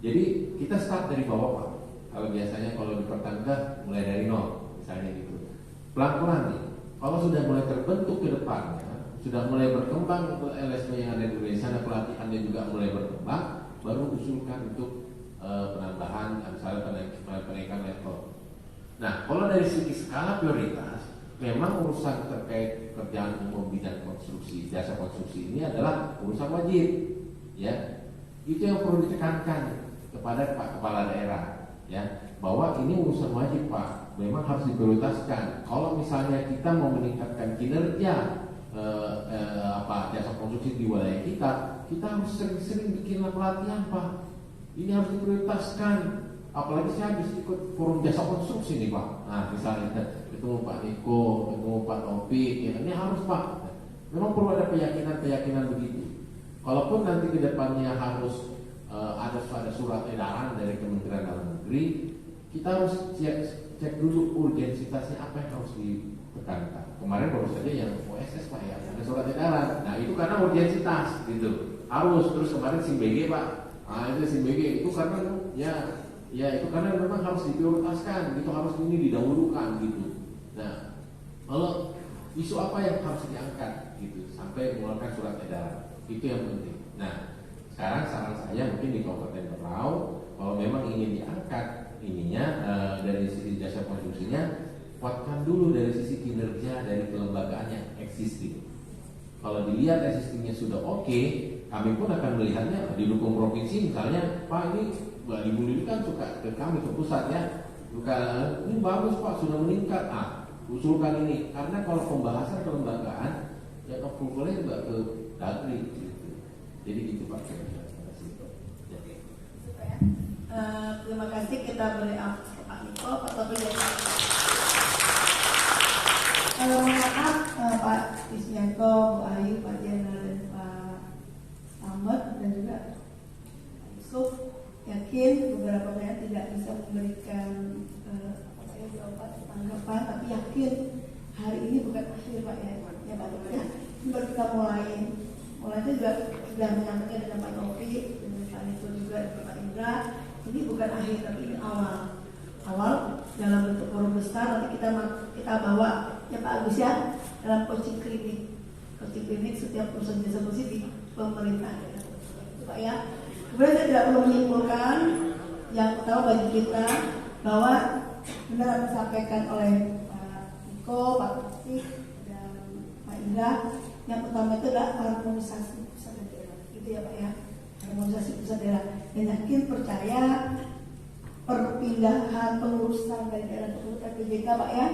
jadi kita start dari bawah Pak. Kalau biasanya kalau di Pertamina mulai dari nol misalnya gitu, pelan-pelan nih. Kalau sudah mulai terbentuk ke depannya, sudah mulai berkembang untuk LSP yang ada di Indonesia, dan pelatihannya juga mulai berkembang, baru usulkan untuk penambahan, misalnya penaikan level. Nah, kalau dari segi skala prioritas, memang urusan terkait pekerjaan umum bidang konstruksi, jasa konstruksi ini adalah urusan wajib, ya. Itu yang perlu ditekankan kepada Pak Kepala Daerah, ya, bahwa ini urusan wajib Pak, memang harus diprioritaskan. Kalau misalnya kita mau meningkatkan kinerja jasa konstruksi di wilayah kita harus sering-sering bikin pelatihan Pak. Ini harus diprioritaskan. Apalagi saya habis ikut forum jasa konstruksi nih Pak. Nah misalnya ketemu Pak Niko, ketemu Pak Taufik, ya, ini harus Pak. Memang perlu ada keyakinan begitu. Kalaupun nanti ke depannya harus ada surat edaran dari Kementerian Dalam Negeri, kita harus cek dulu urgensitasnya apa yang harus ditekankan. Kemarin baru saja yang OSS Pak ya, ada surat edaran. Nah itu karena urgensitas gitu. Harus, terus kemarin SIMBG Pak. Nah itu SIMBG itu karena ya itu karena memang harus diprioritaskan, itu harus ini didahulukan gitu. Nah, kalau isu apa yang harus diangkat gitu sampai mengeluarkan surat edaran, itu yang penting. Nah, sekarang saran saya mungkin di Kabupaten Berau, kalau memang ingin diangkat ininya dari sisi jasa konstruksinya, kuatkan dulu dari sisi kinerja dari kelembagaan yang existing. Kalau dilihat existingnya sudah oke, kami pun akan melihatnya didukung provinsi misalnya, Pak ini dibulirkan suka ke kami ke pusat ya, ini bagus Pak sudah meningkat, usulkan ini. Karena kalau pembahasan kelembagaan ya approvalnya juga ke Dagri gitu. Jadi gitu Pak.
Terima kasih, kita beri Pak Niko, Pak Taufik. Maaf Pak Ismianto, Bu Ayu, Pak Jenderal dan Pak Ahmad dan juga Pak Yusuf. Yakin beberapa pihak tidak bisa memberikan jawaban tanggapan, tapi yakin hari ini bukan akhir Pak ya Pak ya. Ini baru kita mulainya juga sudah menyampaikan dengan Pak Taufik, dengan Pak Niko juga dan Pak Indra. Ini bukan akhir tapi ini awal dalam bentuk forum besar. Nanti kita bawa ya Pak Agus ya dalam coaching klinik setiap perusahaan jasa konstruksi di pemerintah ya Pak ya. Kemudian saya tidak perlu menyimpulkan, yang utama bagi kita bahwa benar yang disampaikan oleh Pak Niko, Pak Taufik dan Pak Indra, yang utama itu adalah harmonisasi pusat dan daerah, gitu ya Pak ya, harmonisasi pusat daerah. Dan yakin percaya perpindahan pengurusan dari daerah tersebut ke PJK Pak ya,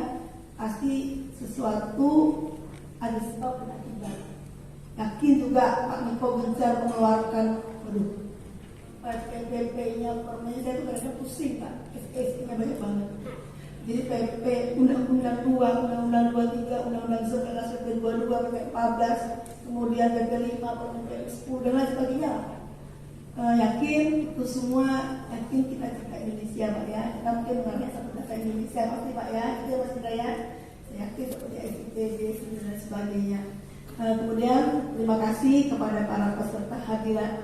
pasti sesuatu ada sebab dan akibat. Yakin juga Pak Niko gencar mengeluarkan, PPP-nya permennya saya tuh kadang-kadang pusing Pak, SSI-nya banyak banget. Jadi PP, Undang-Undang 2, Undang-Undang 23, Undang-Undang 11, PP 22, PP 14, kemudian PP 5, PP 10 dan lain sebagainya. Yakin itu semua, yakin kita cinta Indonesia Pak ya. Kita mungkin mengenai satu bahasa Indonesia pasti Pak ya, itu Mas Indra ya. Saya yakin seperti SITB dan sebagainya. Kemudian terima kasih kepada para peserta hadirin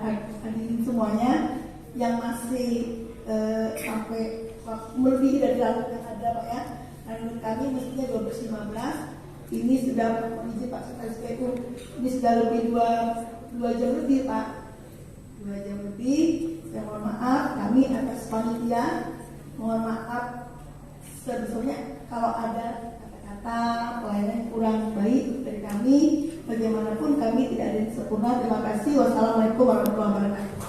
semuanya yang masih sampai melebihi dari lalu yang ada Pak ya. Dan kami mestinya 12.15 ini sudah izin Pak Sekretaris PU, ini sudah lebih 2 jam lebih Pak, 2 jam lebih. Saya mohon maaf, kami atas panitia mohon maaf sebesarnya kalau ada kata-kata kata pelayanan yang kurang baik dari kami. Bagaimanapun kami tidak ada yang sempurna. Terima kasih. Wassalamualaikum warahmatullahi wabarakatuh.